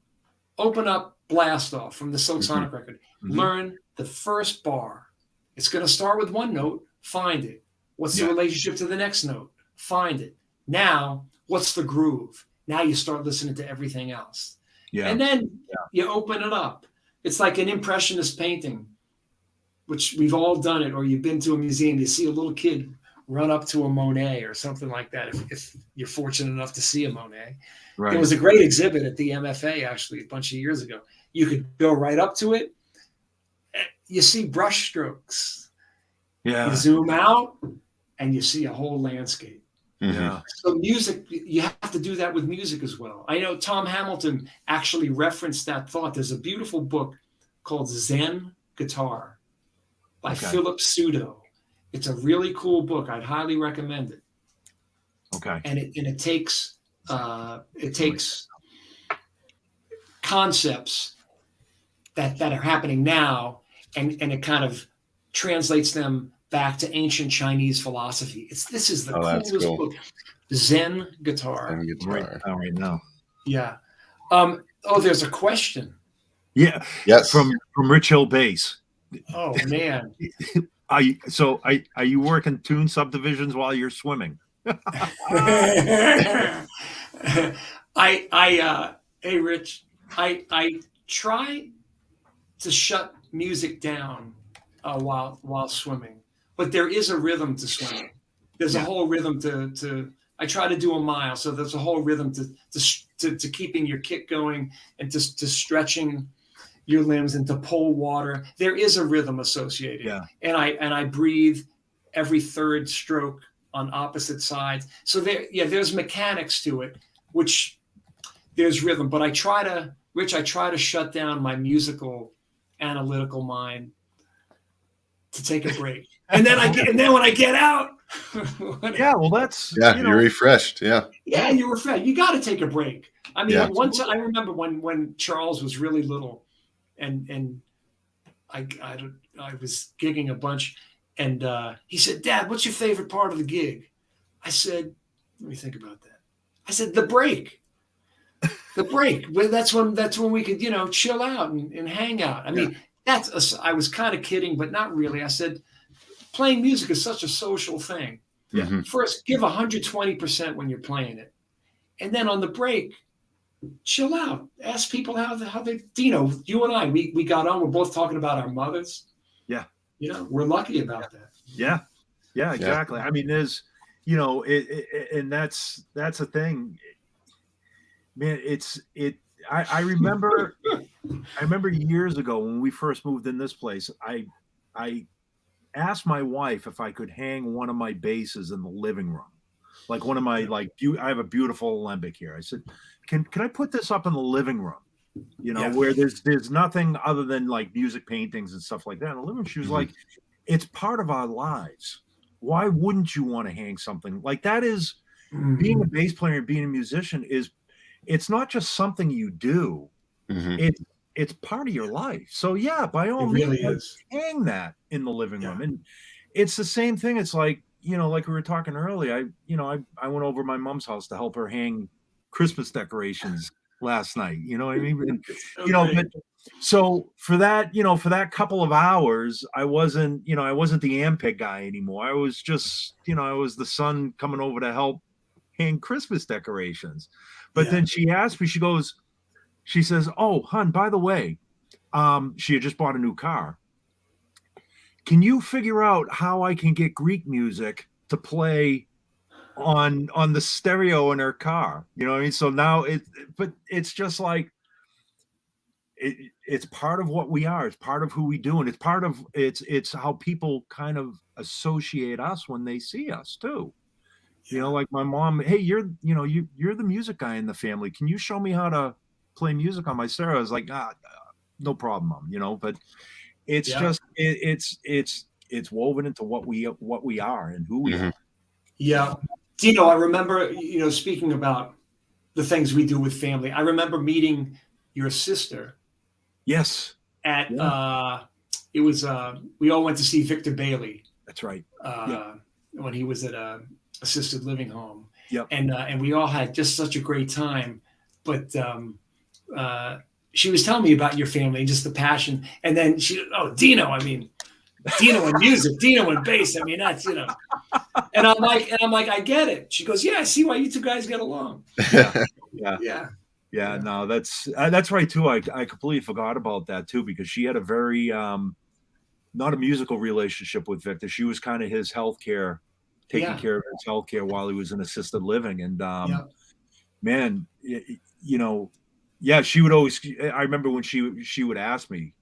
Open up Blast Off from the Silk Sonic record. Learn the first bar. It's going to start with one note. Find it. What's the relationship to the next note? Find it. Now, what's the groove? Now you start listening to everything else. Yeah. And then you open it up. It's like an impressionist painting, which we've all done it, or you've been to a museum, you see a little kid run up to a Monet or something like that, if you're fortunate enough to see a Monet. Right. There was a great exhibit at the MFA, actually, a bunch of years ago. You could go right up to it. You see brush strokes. Yeah. You zoom out, and you see a whole landscape. Yeah. So music, you have to do that with music as well. I know Tom Hamilton actually referenced that thought. There's a beautiful book called Zen Guitar by Philip Pseudo. It's a really cool book. I'd highly recommend it. Okay. And it takes concepts that are happening now and it kind of translates them back to ancient Chinese philosophy. This is the coolest book. Zen Guitar. Right now. Yeah. There's a question. Yeah. Yes. From Rich Hill Bass. Oh man. Are you working tune subdivisions while you're swimming? Hey Rich, I try to shut music down while swimming. But there is a rhythm to swimming. There's a whole rhythm to. I try to do a mile, so there's a whole rhythm to keeping your kick going and to stretching your limbs and to pull water. There is a rhythm associated. Yeah. And I breathe every third stroke on opposite sides. So there's mechanics to it, which there's rhythm. But I try to shut down my musical, analytical mind to take a break. And then when I get out, you're refreshed. Yeah, you're refreshed. You got to take a break. I mean, once I remember when Charles was really little, and I was gigging a bunch, And he said, "Dad, what's your favorite part of the gig?" I said, "Let me think about that." I said, "The break." The break. Well, that's when we could, chill out and hang out. I mean, I was kind of kidding, but not really. I said, playing music is such a social thing. Yeah. Mhm. First, give 120% when you're playing it. And then on the break, chill out. Ask people how they, Dino, you and I, we got on. We're both talking about our mothers. Yeah. We're lucky about that. Yeah. Yeah, exactly. I mean, there's, and that's a thing, man. I remember years ago when we first moved in this place, I asked my wife if I could hang one of my basses in the living room. Like one of my, I have a beautiful alembic here. I said, can I put this up in the living room? Where there's nothing other than like music paintings and stuff like that in the living room. She was like, it's part of our lives. Why wouldn't you want to hang something like that? Is being a bass player and being a musician it's not just something you do. It's part of your life. So yeah, by all means, hang that in the living room. And it's the same thing. It's like, like we were talking earlier, I went over to my mom's house to help her hang Christmas decorations last night. You know what I mean? And, but so for that couple of hours, I wasn't the Ampeg guy anymore. I was just, I was the son coming over to help hang Christmas decorations. But then she asked me, she says, "Oh, hon, by the way," she had just bought a new car. "Can you figure out how I can get Greek music to play on the stereo in her car?" You know what I mean? So now but it's just like, it's part of what we are. It's part of who we do. And it's part of, it's how people kind of associate us when they see us too. Like my mom, "Hey, you're the music guy in the family. Can you show me how to play music on my stereo?" I was like, no problem, Mom, but it's just, it's woven into what we are and who we are. Yeah. Dino, I remember, speaking about the things we do with family, I remember meeting your sister. Yes. At, it was, we all went to see Victor Berklee. That's right. When he was at assisted living home. Yep. And we all had just such a great time. But she was telling me about your family and just the passion. And then Dino and music, Dino and bass. I mean, that's, and I'm like, I get it. She goes, "Yeah, I see why you two guys get along." Yeah. No, that's right too. I completely forgot about that too, because she had a very not a musical relationship with Victor. She was kind of his healthcare, taking care of his healthcare while he was in assisted living. And man, she would always, I remember when she would ask me,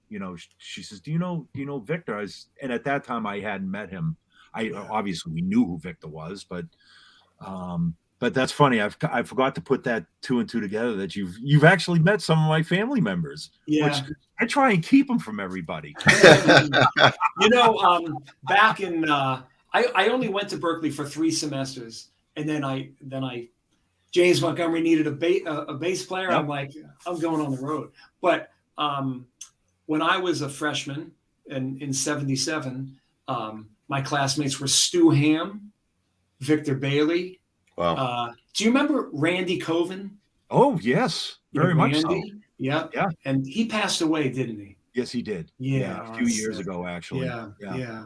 she says, do you know Victor? And at that time I hadn't met him. Obviously we knew who Victor was, but that's funny. I forgot to put that two and two together, that you've actually met some of my family members. Which I try and keep them from everybody. Back in, I only went to Berklee for 3 semesters, and then James Montgomery needed a bass player. I'm like, I'm going on the road. But when I was a freshman in 77, my classmates were Stu Ham, Victor Berklee. Wow. Do you remember Randy Coven? Oh, yes. Very much so. Yeah. And he passed away, didn't he? Yes, he did. Yeah. A few years ago, actually. Yeah.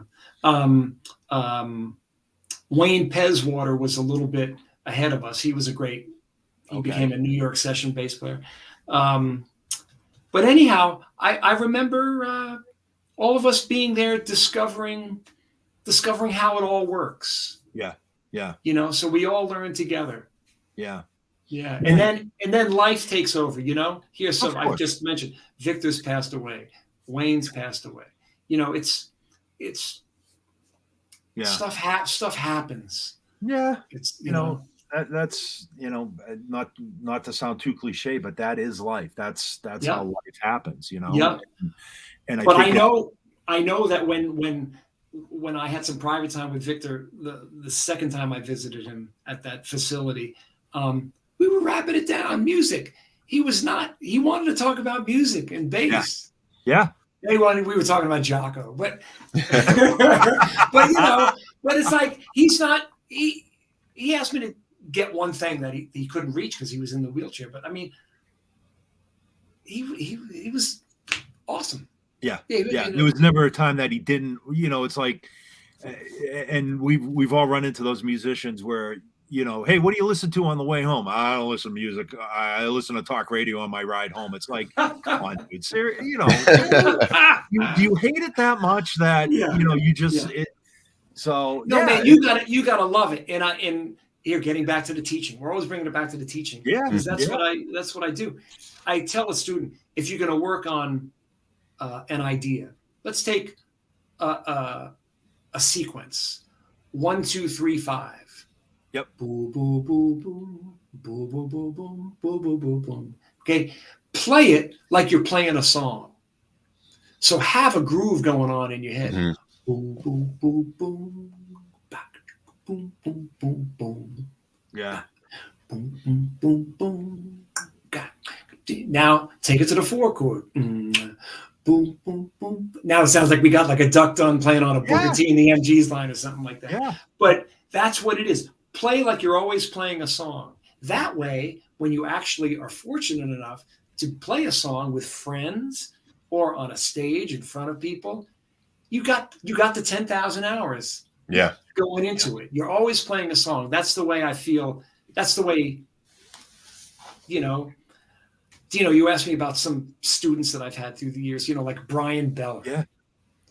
Wayne Pezwater was a little bit ahead of us. He became a New York session bass player. But anyhow, I remember all of us being there, discovering how it all works. Yeah. So we all learn together. Yeah. And then life takes over, Here's some I just mentioned. Victor's passed away. Wayne's passed away. It's stuff happens. Yeah. It's that's not to sound too cliche, but that is life. That's how life happens, Yeah. And I know that when I had some private time with Victor, the second time I visited him at that facility, we were wrapping it down. Music. He wanted to talk about music and bass. Yeah. We were talking about Jocko, but but but it's like he's not. He asked me to get one thing that he couldn't reach because he was in the wheelchair. But I mean, he was awesome. Yeah. There was never a time that he didn't. It's like, and we've all run into those musicians where. Hey, what do you listen to on the way home? I don't listen to music. I listen to talk radio on my ride home. It's like, come on, dude. Seriously, do you hate it that much that you just So no, man, you gotta love it. And here, getting back to the teaching, we're always bringing it back to the teaching. Yeah, because that's what I do. I tell a student, if you're going to work on an idea, let's take a sequence: 1, 2, 3, 5. Yep. Boo, boo, boo, boom. Boo, boo, boo, boom. Boo, boo, boo, boom. Okay. Play it like you're playing a song. So have a groove going on in your head. Mm-hmm. Boom, boom, boom, boom. Boom, boom, boom, boom. Yeah. Boom, boom, boom, boom. Now take it to the 4 chord. Boom, boom, boom. Now it sounds like we got like a duck done playing on a Booker T in the MG's line or something like that. Yeah. But that's what it is. Play like you're always playing a song. That way, when you actually are fortunate enough to play a song with friends or on a stage in front of people, you got the 10,000 hours going into it. You're always playing a song. That's the way I feel. That's the way, Dino, you asked me about some students that I've had through the years, like Brian Beller. Yeah.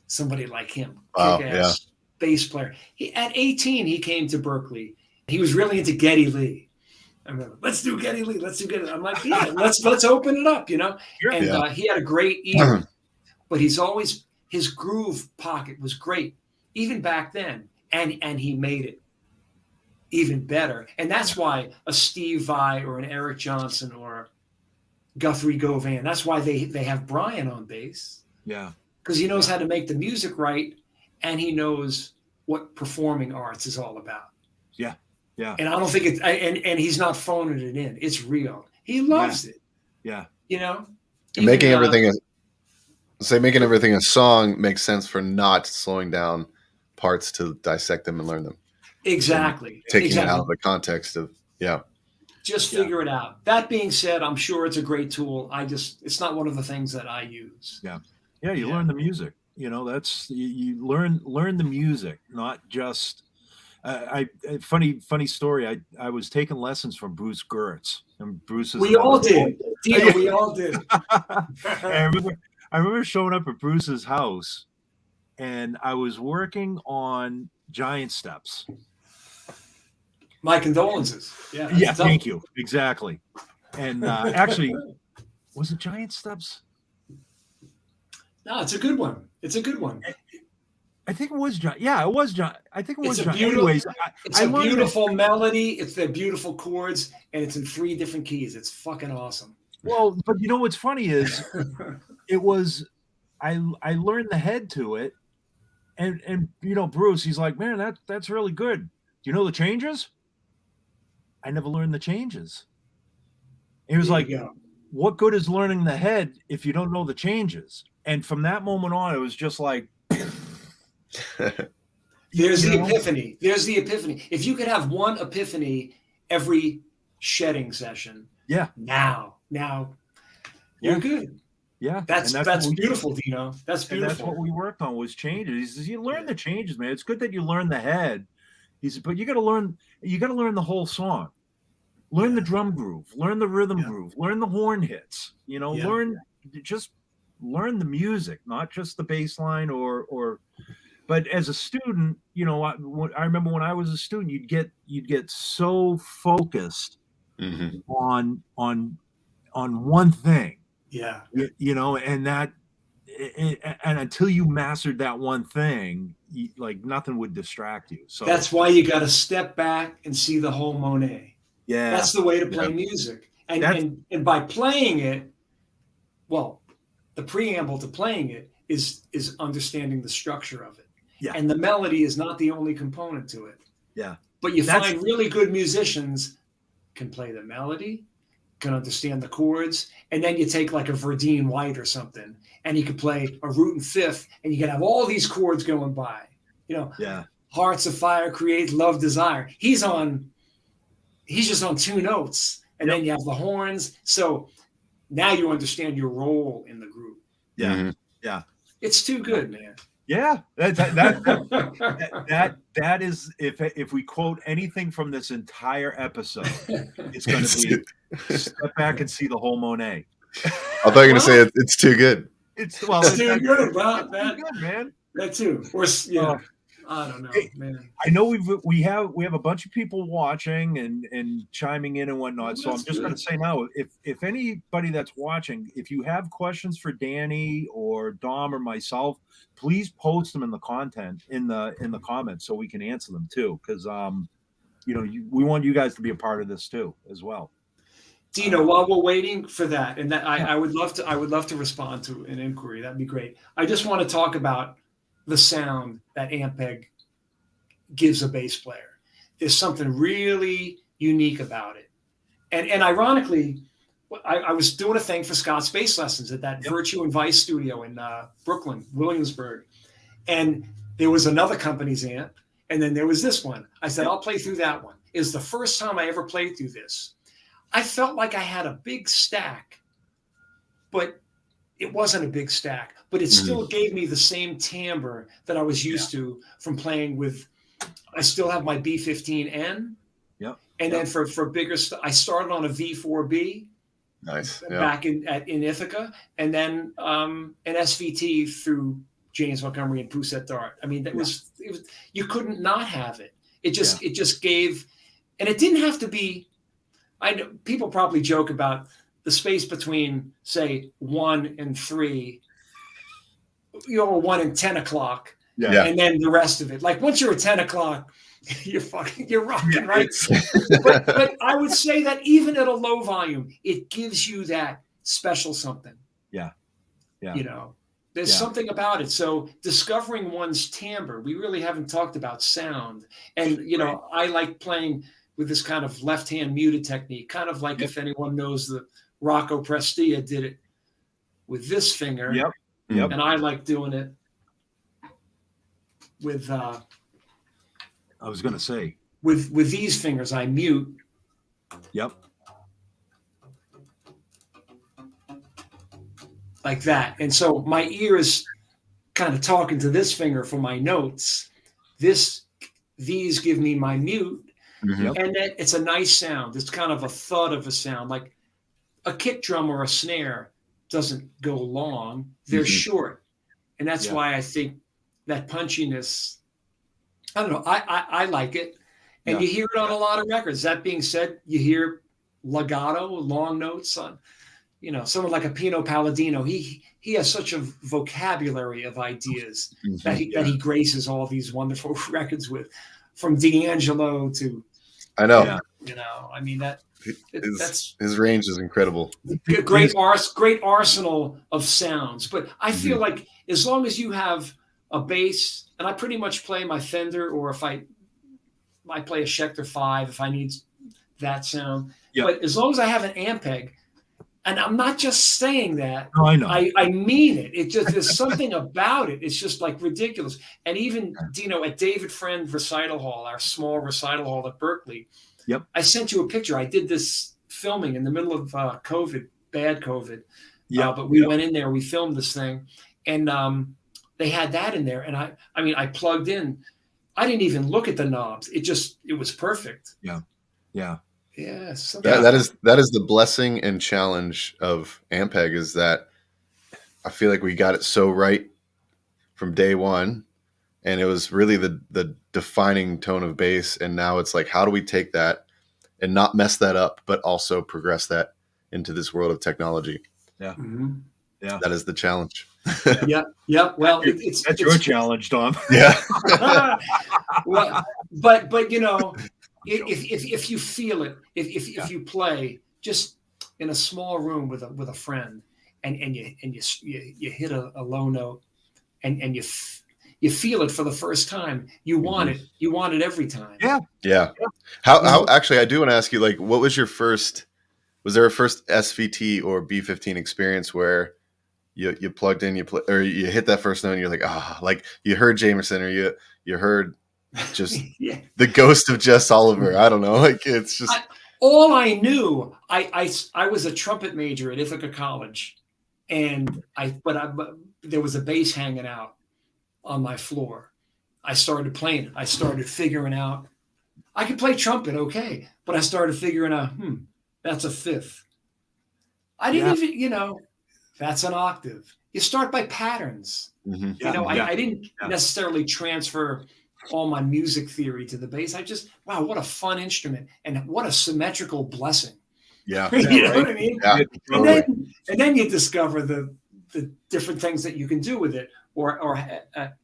Somebody like him. Wow, Kick-ass bass player. At 18, he came to Berklee. He was really into Geddy Lee. I remember, let's do Geddy Lee. Let's do Geddy Lee. I'm like, yeah, let's open it up, Sure. And he had a great ear, but his groove pocket was great, even back then. And he made it even better. And that's why a Steve Vai or an Eric Johnson or Guthrie Govan, that's why they have Brian on bass. Yeah. Because he knows how to make the music right, and he knows what performing arts is all about. Yeah. Yeah. And I don't think and he's not phoning it in. It's real. He loves it. Yeah. Making everything a song makes sense for not slowing down parts to dissect them and learn them. Exactly. Taking it out of the context of Just figure it out. That being said, I'm sure it's a great tool. It's not one of the things that I use. Yeah. Yeah. You learn the music. That's you learn the music, not just. Funny story. I was taking lessons from Bruce Gertz, and Bruce is. We all did. Dino, we all did. I remember showing up at Bruce's house, and I was working on giant steps. My condolences. Yeah. Yeah. Thank you. Exactly. And actually, was it giant steps? No, it's a good one. It's a good one. I think it was John. Yeah, it was John. I think it was John. Anyways, it's a beautiful melody. It's the beautiful chords, and it's in 3 different keys. It's fucking awesome. Well, but what's funny is, it was, I learned the head to it, and Bruce, he's like, man, that's really good. Do you know the changes? I never learned the changes. He was like, what good is learning the head if you don't know the changes? And from that moment on, it was just like. There's the epiphany. There's the epiphany. If you could have one epiphany every shedding session, now you're good. Yeah, that's beautiful, Dino. That's beautiful. And that's what we worked on was changes. He says, you learn the changes, man. It's good that you learn the head. He said, but you got to learn the whole song. Learn the drum groove. Learn the rhythm groove. Learn the horn hits. Learn the music, not just the bass line or. But as a student, I remember when I was a student, you'd get so focused on one thing. Yeah. And that, and until you mastered that one thing, nothing would distract you. So that's why you got to step back and see the whole Monet. Yeah. That's the way to play music. And by playing it, well, the preamble to playing it is understanding the structure of it. Yeah. And the melody is not the only component to it. Yeah. But you find really good musicians can play the melody, can understand the chords. And then you take like a Verdine White or something, and you could play a root and fifth, and you can have all these chords going by. You know, Hearts of Fire, Create, Love, Desire. He's just on 2 notes, and then you have the horns. So now you understand your role in the group. Yeah. It's too good, man. Yeah, that is, if we quote anything from this entire episode, it's going to be step back and see the whole Monet. I thought you were going to say it's too good. It's too good. Well, that, good, man. That too. Or I don't know, man. I know we have a bunch of people watching and chiming in and whatnot. So I'm just going to say now, if anybody that's watching, if you have questions for Danny or Dom or myself, please post them in the comments so we can answer them too. Because we want you guys to be a part of this too as well. Dino, while we're waiting for that, and that I would love to respond to an inquiry. That'd be great. I just want to talk about the sound that Ampeg gives a bass player. There's something really unique about it. And ironically, I was doing a thing for Scott's bass lessons at that Virtue and Vice studio in Brooklyn, Williamsburg. And there was another company's amp, and then there was this one. I said, I'll play through that one. It was the first time I ever played through this. I felt like I had a big stack, but it wasn't a big stack, but it still gave me the same timbre that I was used to from playing with. I still have my B15N. Yep. And then for bigger stuff, I started on a V4B. Nice. Back in Ithaca, and then an SVT through James Montgomery and Poussette Dart. I mean, it was you couldn't not have it. It just gave, and it didn't have to be. I know people probably joke about the space between, say, 1 and 3, or 1 and 10 o'clock, and then the rest of it. Like once you're at 10 o'clock, you're rocking, right? but I would say that even at a low volume, it gives you that special something. Yeah. There's something about it. So discovering one's timbre, we really haven't talked about sound. And, I like playing with this kind of left-hand muted technique, kind of like if anyone knows the Rocco Prestia did it with this finger. And I like doing it with I was going to say with these fingers, I mute. Like that. And so my ear is kind of talking to this finger for my notes. These give me my mute. And then it's a nice sound. It's kind of a thud of a sound. Like a kick drum or a snare doesn't go long. They're short. And that's why I think that punchiness, I don't know, I like it. And you hear it on a lot of records. That being said, you hear legato, long notes on, someone like a Pino Palladino. He has such a vocabulary of ideas that he graces all these wonderful records with, from D'Angelo to, I know. I mean that's his range is incredible. Great arsenal of sounds. But I feel like as long as you have a bass, and I pretty much play my Fender, or if I play a Schecter 5 if I need that sound. But as long as I have an Ampeg, and I'm not just saying that. No, I know. I mean it. It just, there's something about it. It's just like ridiculous. And even, Dino, at David Friend Recital Hall, our small recital hall at Berklee, I sent you a picture. I did this filming in the middle of COVID, bad COVID. But we went in there, we filmed this thing, and they had that in there. And I plugged in. I didn't even look at the knobs. It was perfect. Yeah. That is the blessing and challenge of Ampeg, is that I feel like we got it so right from day one, and it was really the defining tone of bass. And now it's like, how do we take that and not mess that up, but also progress that into this world of technology? Yeah. That is the challenge. Well, that's your challenge, Dom. Yeah. Well, but if you feel it, if you play just in a small room with a friend, and you hit a low note, and you feel it for the first time, you want it. You want it every time. Yeah. How actually, I do want to ask you, like, what was your first Was there a first SVT or B15 experience where you plugged in, or you hit that first note and you're like, like you heard Jamerson, or you heard just Yeah. the ghost of Jess Oliver? I don't know. Like, it's just all I knew. I was a trumpet major at Ithaca College, and but there was a bass hanging out on my floor. I started playing. I started figuring out I could play trumpet, okay, but I started figuring out, that's a fifth. I didn't even, that's an octave. You start by patterns. Mm-hmm. I didn't necessarily transfer all my music theory to the bass. I just, wow, what a fun instrument, and what a symmetrical blessing. Yeah. You know what I mean? Yeah. And then you discover the different things that you can do with it, or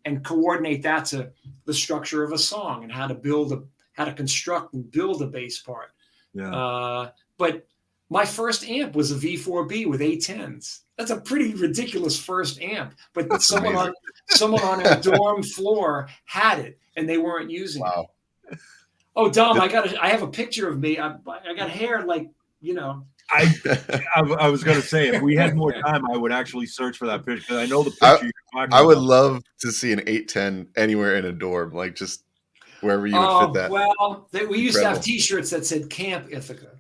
and coordinate that to the structure of a song and how to construct and build a bass part. Yeah. But my first amp was a V4B with 810s. That's a pretty ridiculous first amp, but That's someone on a dorm floor had it and they weren't using it. Oh, Dom, I have a picture of me. I got hair like, I was going to say, if we had more time, I would actually search for that picture, because I know the picture you're talking about. I would love to see an 810 anywhere in a dorm, like just wherever you would fit that. Well, we used to have T-shirts that said Camp Ithaca.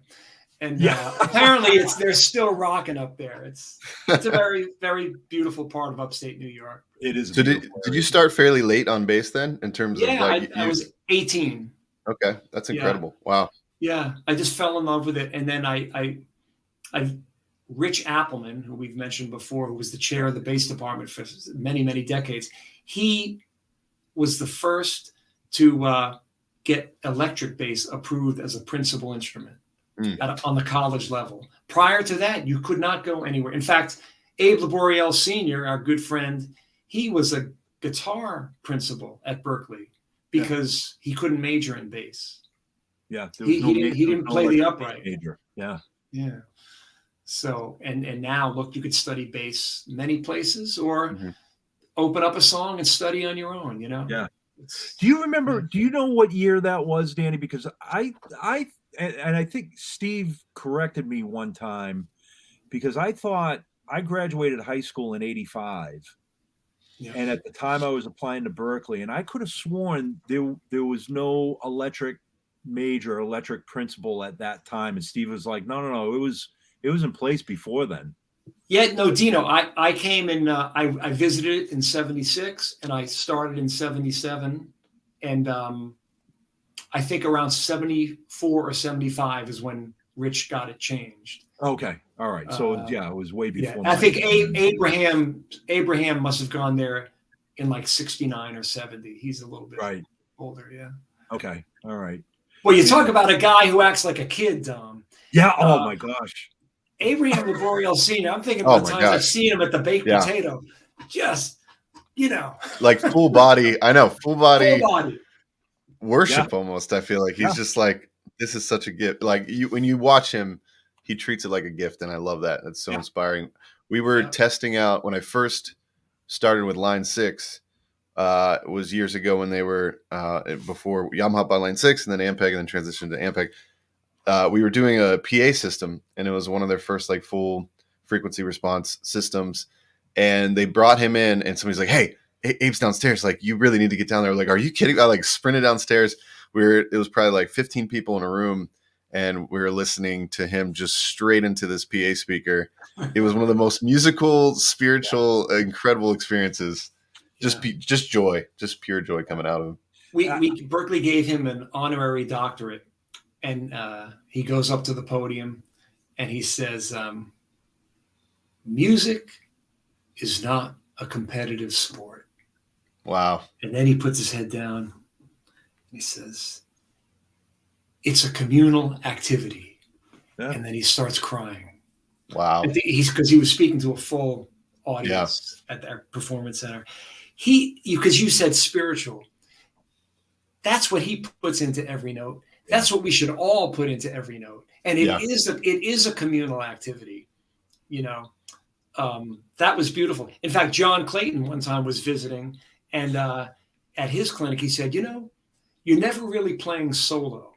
And apparently they're still rocking up there. It's a very, very beautiful part of upstate New York. It is. So did you start fairly late on bass then, in terms of like? I was 18. Okay, that's incredible. Wow. Yeah, I just fell in love with it, and then I Rich Appleman, who we've mentioned before, who was the chair of the bass department for many, many decades, he was the first to get electric bass approved as a principal instrument. On the college level. Prior to that, you could not go anywhere. In fact, Abe Laboriel Sr., our good friend, he was a guitar principal at Berklee because he couldn't major in bass. Yeah, he didn't play the upright. Major. Yeah. So and now look, you could study bass many places, or open up a song and study on your own. Yeah. Do you remember? Do you know what year that was, Danny? Because and I think Steve corrected me one time, because I thought I graduated high school in '85. Yeah. And at the time I was applying to Berklee, and I could have sworn there was no electric principal at that time. And Steve was like, no, it was in place before then. Yeah, no, Dino, I came in, I visited it in 76 and I started in 77. And, I think around 74 or 75 is when Rich got it changed. Okay. All right. So it was way before. I think Abraham must have gone there in like 69 or 70. He's a little bit older. Yeah. Okay. All right. Well, you talk about a guy who acts like a kid, Dom. Yeah. Oh my gosh. Abraham Laboriel Sr. I'm thinking about the times I've seen him at the baked potato. Just, like full body. I know. Full body. Worship almost. I feel like he's just like, this is such a gift. Like when you watch him, he treats it like a gift, and I love that. That's so inspiring. We were testing out when I first started with Line 6. It was years ago when they were before Yamaha by Line 6, and then Ampeg, and then transitioned to Ampeg. We were doing a PA system, and it was one of their first like full frequency response systems. And they brought him in, and somebody's like, "Hey, Abe's downstairs. Like, you really need to get down there." Like, are you kidding? I like sprinted downstairs. It was probably like 15 people in a room, and we were listening to him just straight into this PA speaker. It was one of the most musical, spiritual, incredible experiences. Just joy, just pure joy coming out of him. Berklee gave him an honorary doctorate, and he goes up to the podium and he says, "Music is not a competitive sport." Wow. And then he puts his head down and he says, "It's a communal activity." Yeah. And then he starts crying. Wow. Because he was speaking to a full audience at their performance center. Because you said spiritual. That's what he puts into every note. That's what we should all put into every note. And it is a communal activity, that was beautiful. In fact, John Clayton one time was visiting, and at his clinic, he said, "You're never really playing solo."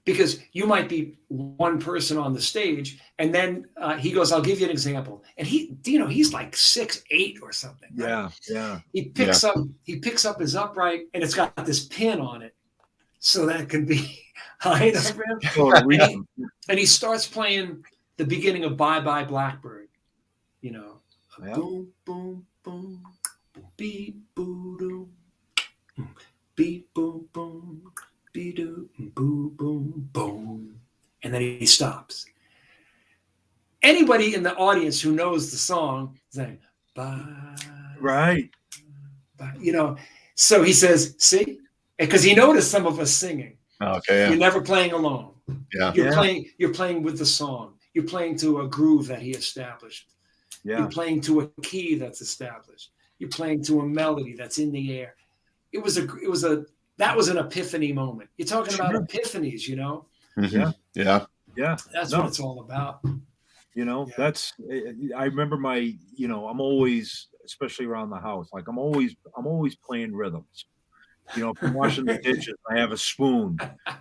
because you might be one person on the stage, and then he goes, "I'll give you an example." And Dino, he's like 6'8" or something. Right? Yeah. He picks up his upright, and it's got this pin on it, so that can be height of him. And he starts playing the beginning of "Bye Bye Blackbird." You know, boom, boom, boom, beep, boo, doo, beep, boom, boom. Boom, boom, boom, and then he stops. Anybody in the audience who knows the song is saying, bye, right, bye, you know. So he says, "See," because he noticed some of us singing. Okay, yeah. You're never playing alone. Yeah, You're playing with the song. You're playing to a groove that he established. Yeah, you're playing to a key that's established. You're playing to a melody that's in the air. That was an epiphany moment. You're talking about epiphanies, you know? Mm-hmm. Yeah. That's what it's all about. You know, I remember I'm always, especially around the house, like I'm always playing rhythms. You know, if I'm washing the dishes, I have a spoon,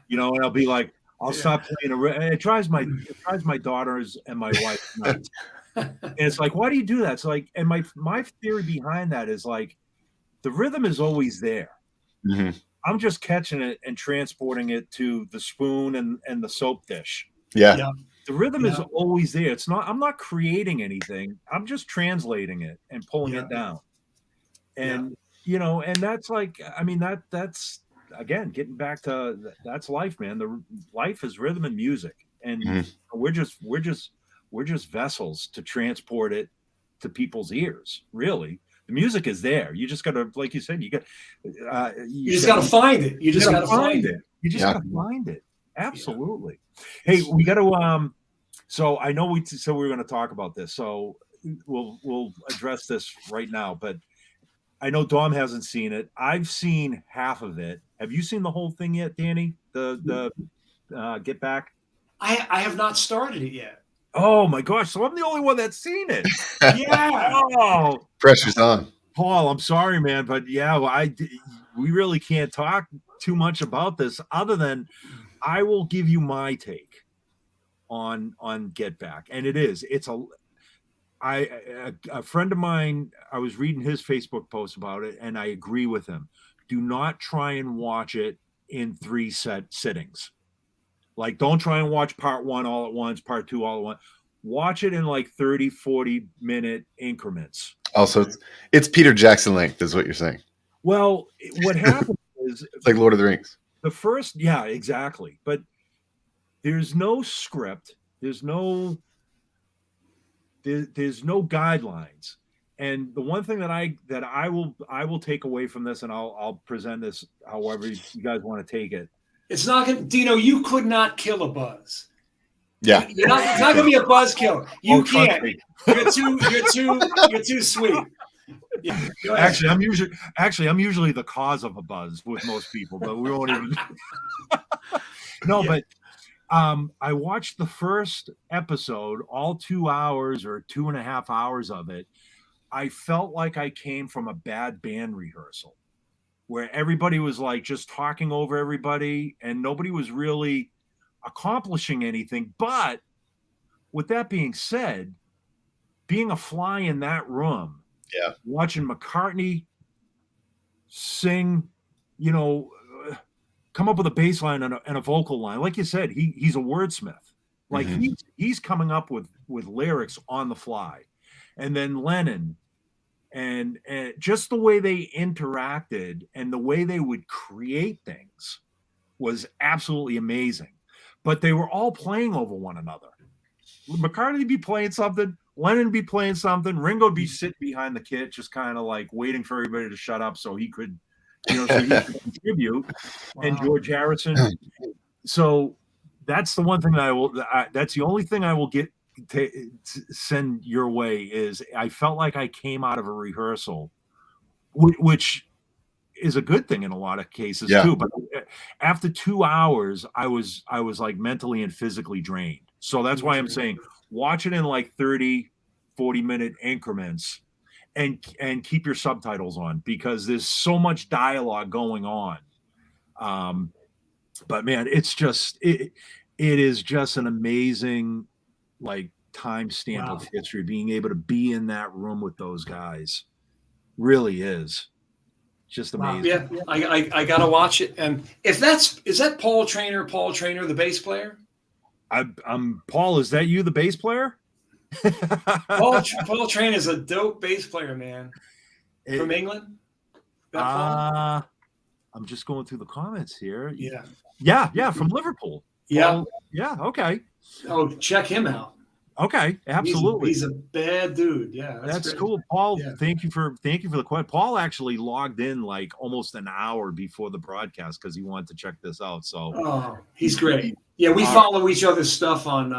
you know, and I'll be like, I'll stop playing it drives my daughters and my wife nuts. And it's like, why do you do that? It's like, and my theory behind that is like, the rhythm is always there. Mm-hmm. I'm just catching it and transporting it to the spoon and the soap dish. Yeah. The rhythm is always there. I'm not creating anything. I'm just translating it and pulling it down. And, you know, and that's like, I mean, that's again, getting back to that's life, man. The life is rhythm and music. And we're just vessels to transport it to people's ears, really. The music is there. You just got to, like you said, you just got to find it. You just got to find it. You just got to find it. Absolutely. Yeah. Hey, we got to. So I know we said we were going to talk about this. So we'll address this right now. But I know Dom hasn't seen it. I've seen half of it. Have you seen the whole thing yet, Danny? The Get Back. I have not started it yet. Oh my gosh! So I'm the only one that's seen it. Yeah. Oh, pressure's on. Paul, I'm sorry, man, but we really can't talk too much about this, other than I will give you my take on Get Back, and it's a friend of mine. I was reading his Facebook post about it, and I agree with him. Do not try and watch it in 3 sittings. Like, don't try and watch part 1 all at once, part 2 all at once. Watch it in like 30, 40-minute increments. Also, it's Peter Jackson length, is what you're saying. Well, what happens is it's like Lord of the Rings. The first, yeah, exactly. But there's no script. There's no guidelines. And the one thing that I will take away from this, and I'll present this however you guys want to take it. It's not going to, Dino, you could not kill a buzz. Yeah. It's not going to be a buzz kill. You can't. You're too sweet. Yeah, actually, I'm usually the cause of a buzz with most people, but we won't even. But I watched the first episode, all 2 hours or 2.5 hours of it. I felt like I came from a bad band rehearsal, where everybody was like just talking over everybody and nobody was really accomplishing anything. But with that being said, being a fly in that room, watching McCartney sing, come up with a bass line and a vocal line. Like you said, he's a wordsmith. Like he's coming up with lyrics on the fly. And then Lennon, and just the way they interacted and the way they would create things was absolutely amazing. But they were all playing over one another. McCartney would be playing something, Lennon would be playing something, Ringo would be sitting behind the kit, just kind of like waiting for everybody to shut up so he could, contribute. Wow. And George Harrison. So that's the one thing that's the only thing I will get to send your way is I felt like I came out of a rehearsal, which is a good thing in a lot of cases too. But after 2 hours, I was like mentally and physically drained. So that's why I'm saying watch it in like 30, 40-minute increments and keep your subtitles on, because there's so much dialogue going on. But man, it is just an amazing like time stamp of history. Being able to be in that room with those guys really is just amazing. Yeah, I gotta watch it. And is that Paul Trainer, the bass player? I'm Paul. Is that you, the bass player? Paul Trainer is a dope bass player, man. From England. I'm just going through the comments here. Yeah, from Liverpool. Yeah, Paul, yeah. Okay. Oh, check him out. Okay, absolutely. He's a bad dude. Yeah, that's cool, Paul. Yeah. Thank you for the question. Paul actually logged in like almost an hour before the broadcast because he wanted to check this out. So, he's great. Yeah, we follow each other's stuff on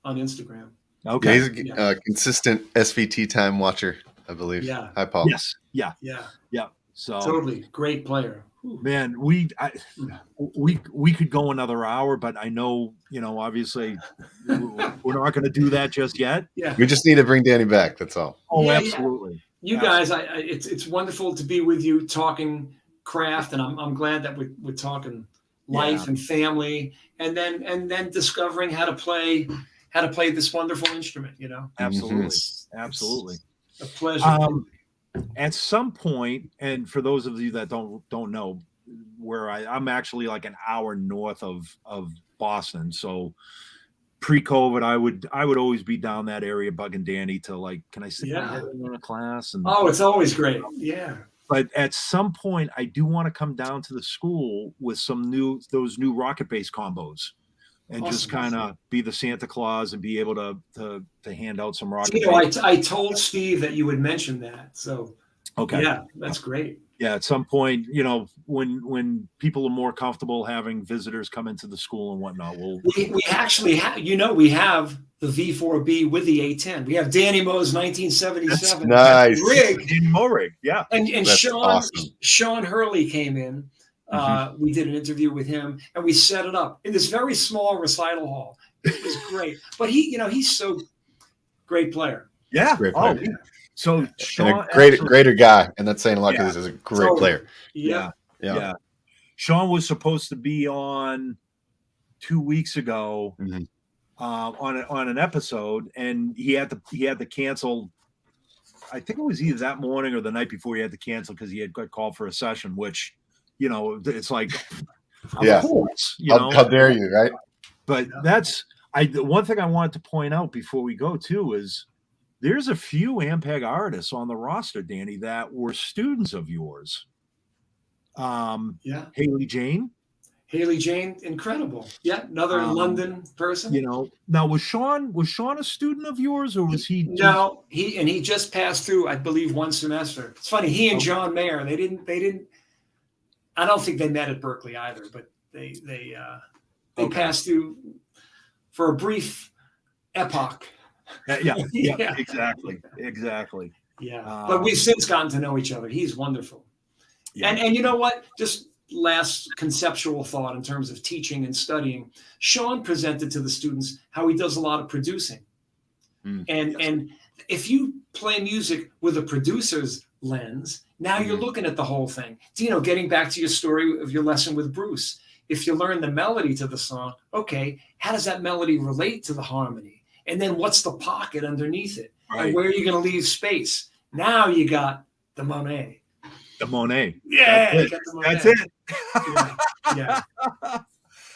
Instagram. Okay, he's a consistent SVT time watcher, I believe. Yeah. Hi, Paul. Yes. Yeah. So totally great player. Man, we could go another hour, but I know, obviously we're not going to do that just yet. Yeah, we just need to bring Danny back. That's all. Oh, absolutely. You guys, it's wonderful to be with you talking craft, and I'm glad that we're talking life and family, and then discovering how to play this wonderful instrument. Absolutely, Mm-hmm. Absolutely, a pleasure. At some point, and for those of you that don't know, where I'm actually like an hour north of Boston. So pre-COVID, I would always be down that area bugging Danny to like, can I sit down in a class? And it's always great. Yeah. But at some point, I do want to come down to the school with those new rocket bass combos. And just kind of be the Santa Claus and be able to hand out some rocket. I told Steve that you would mention that. So okay, yeah, that's great. Yeah, at some point, when people are more comfortable having visitors come into the school and whatnot, we actually have we have the V4B with the A10. We have Danny Moe's 1977 rig. Danny Moe rig, yeah. And Sean Hurley came in. We did an interview with him and we set it up in this very small recital hall. It was great, but he's so great player. Yeah. Great player. So Sean, and a greater guy, and that's saying a lot because he's a great player. Yeah. Sean was supposed to be on 2 weeks ago on an episode, and he had to cancel. I think it was either that morning or the night before he had to cancel because he had got called for a session, which. It's like, of course, how dare you, right? But the one thing I wanted to point out before we go too is there's a few Ampeg artists on the roster, Danny, that were students of yours. Haley Jane, incredible. Yeah, another London person. Now was Sean a student of yours, or was he? No, he just passed through, I believe, one semester. It's funny. He and John Mayer, they didn't. I don't think they met at Berklee either, but they passed through for a brief epoch. Exactly. Yeah, but we've since gotten to know each other. He's wonderful. Yeah. And you know what? Just last conceptual thought in terms of teaching and studying. Sean presented to the students how he does a lot of producing. And if you play music with a producer's lens, now you're looking at the whole thing. Dino, getting back to your story of your lesson with Bruce, if you learn the melody to the song, okay, how does that melody relate to the harmony? And then what's the pocket underneath it? Right. And where are you going to leave space? Now you got the Monet. Yeah, that's it. Yeah.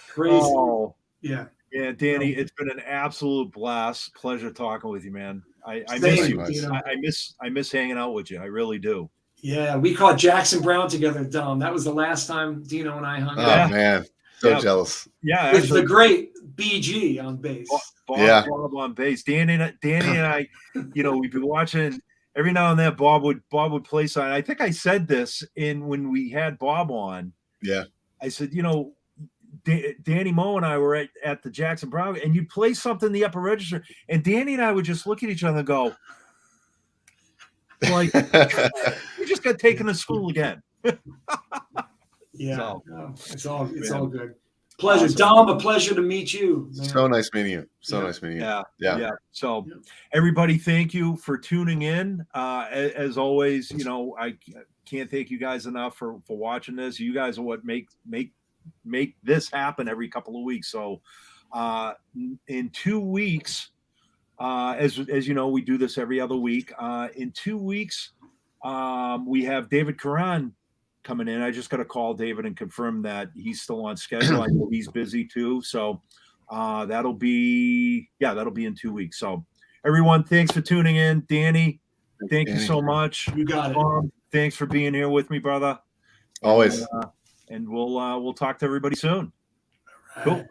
Crazy. Oh. Yeah. Yeah, Danny, it's been an absolute blast. Pleasure talking with you, man. I miss you. I miss hanging out with you. I really do. Yeah, we caught Jackson Brown together, Dom. That was the last time Dino and I hung out. Oh man, so jealous. Yeah, with the great BG on bass. Bob on bass. Danny and I, we've been watching every now and then. Bob would play something. I think I said this when we had Bob on. Yeah, I said, Danny Moe and I were at the Jackson Brown, and you play something in the upper register, and Danny and I would just look at each other and go, like, we just got taken to school again. Yeah, it's all good. Pleasure, awesome. Dom. A pleasure to meet you. Man. So nice meeting you. Nice meeting you. Yeah. So, everybody, thank you for tuning in. As always, I can't thank you guys enough for watching this. You guys are what make make this happen every couple of weeks. So in 2 weeks, as you know, we do this every other week. In 2 weeks, we have David Karan coming in. I just got to call David and confirm that he's still on schedule. I know he's busy too. So that'll be in 2 weeks. So everyone, thanks for tuning in. Danny, thank you so much. You got it. Thanks for being here with me, brother. Always. And we'll talk to everybody soon. All right. Cool.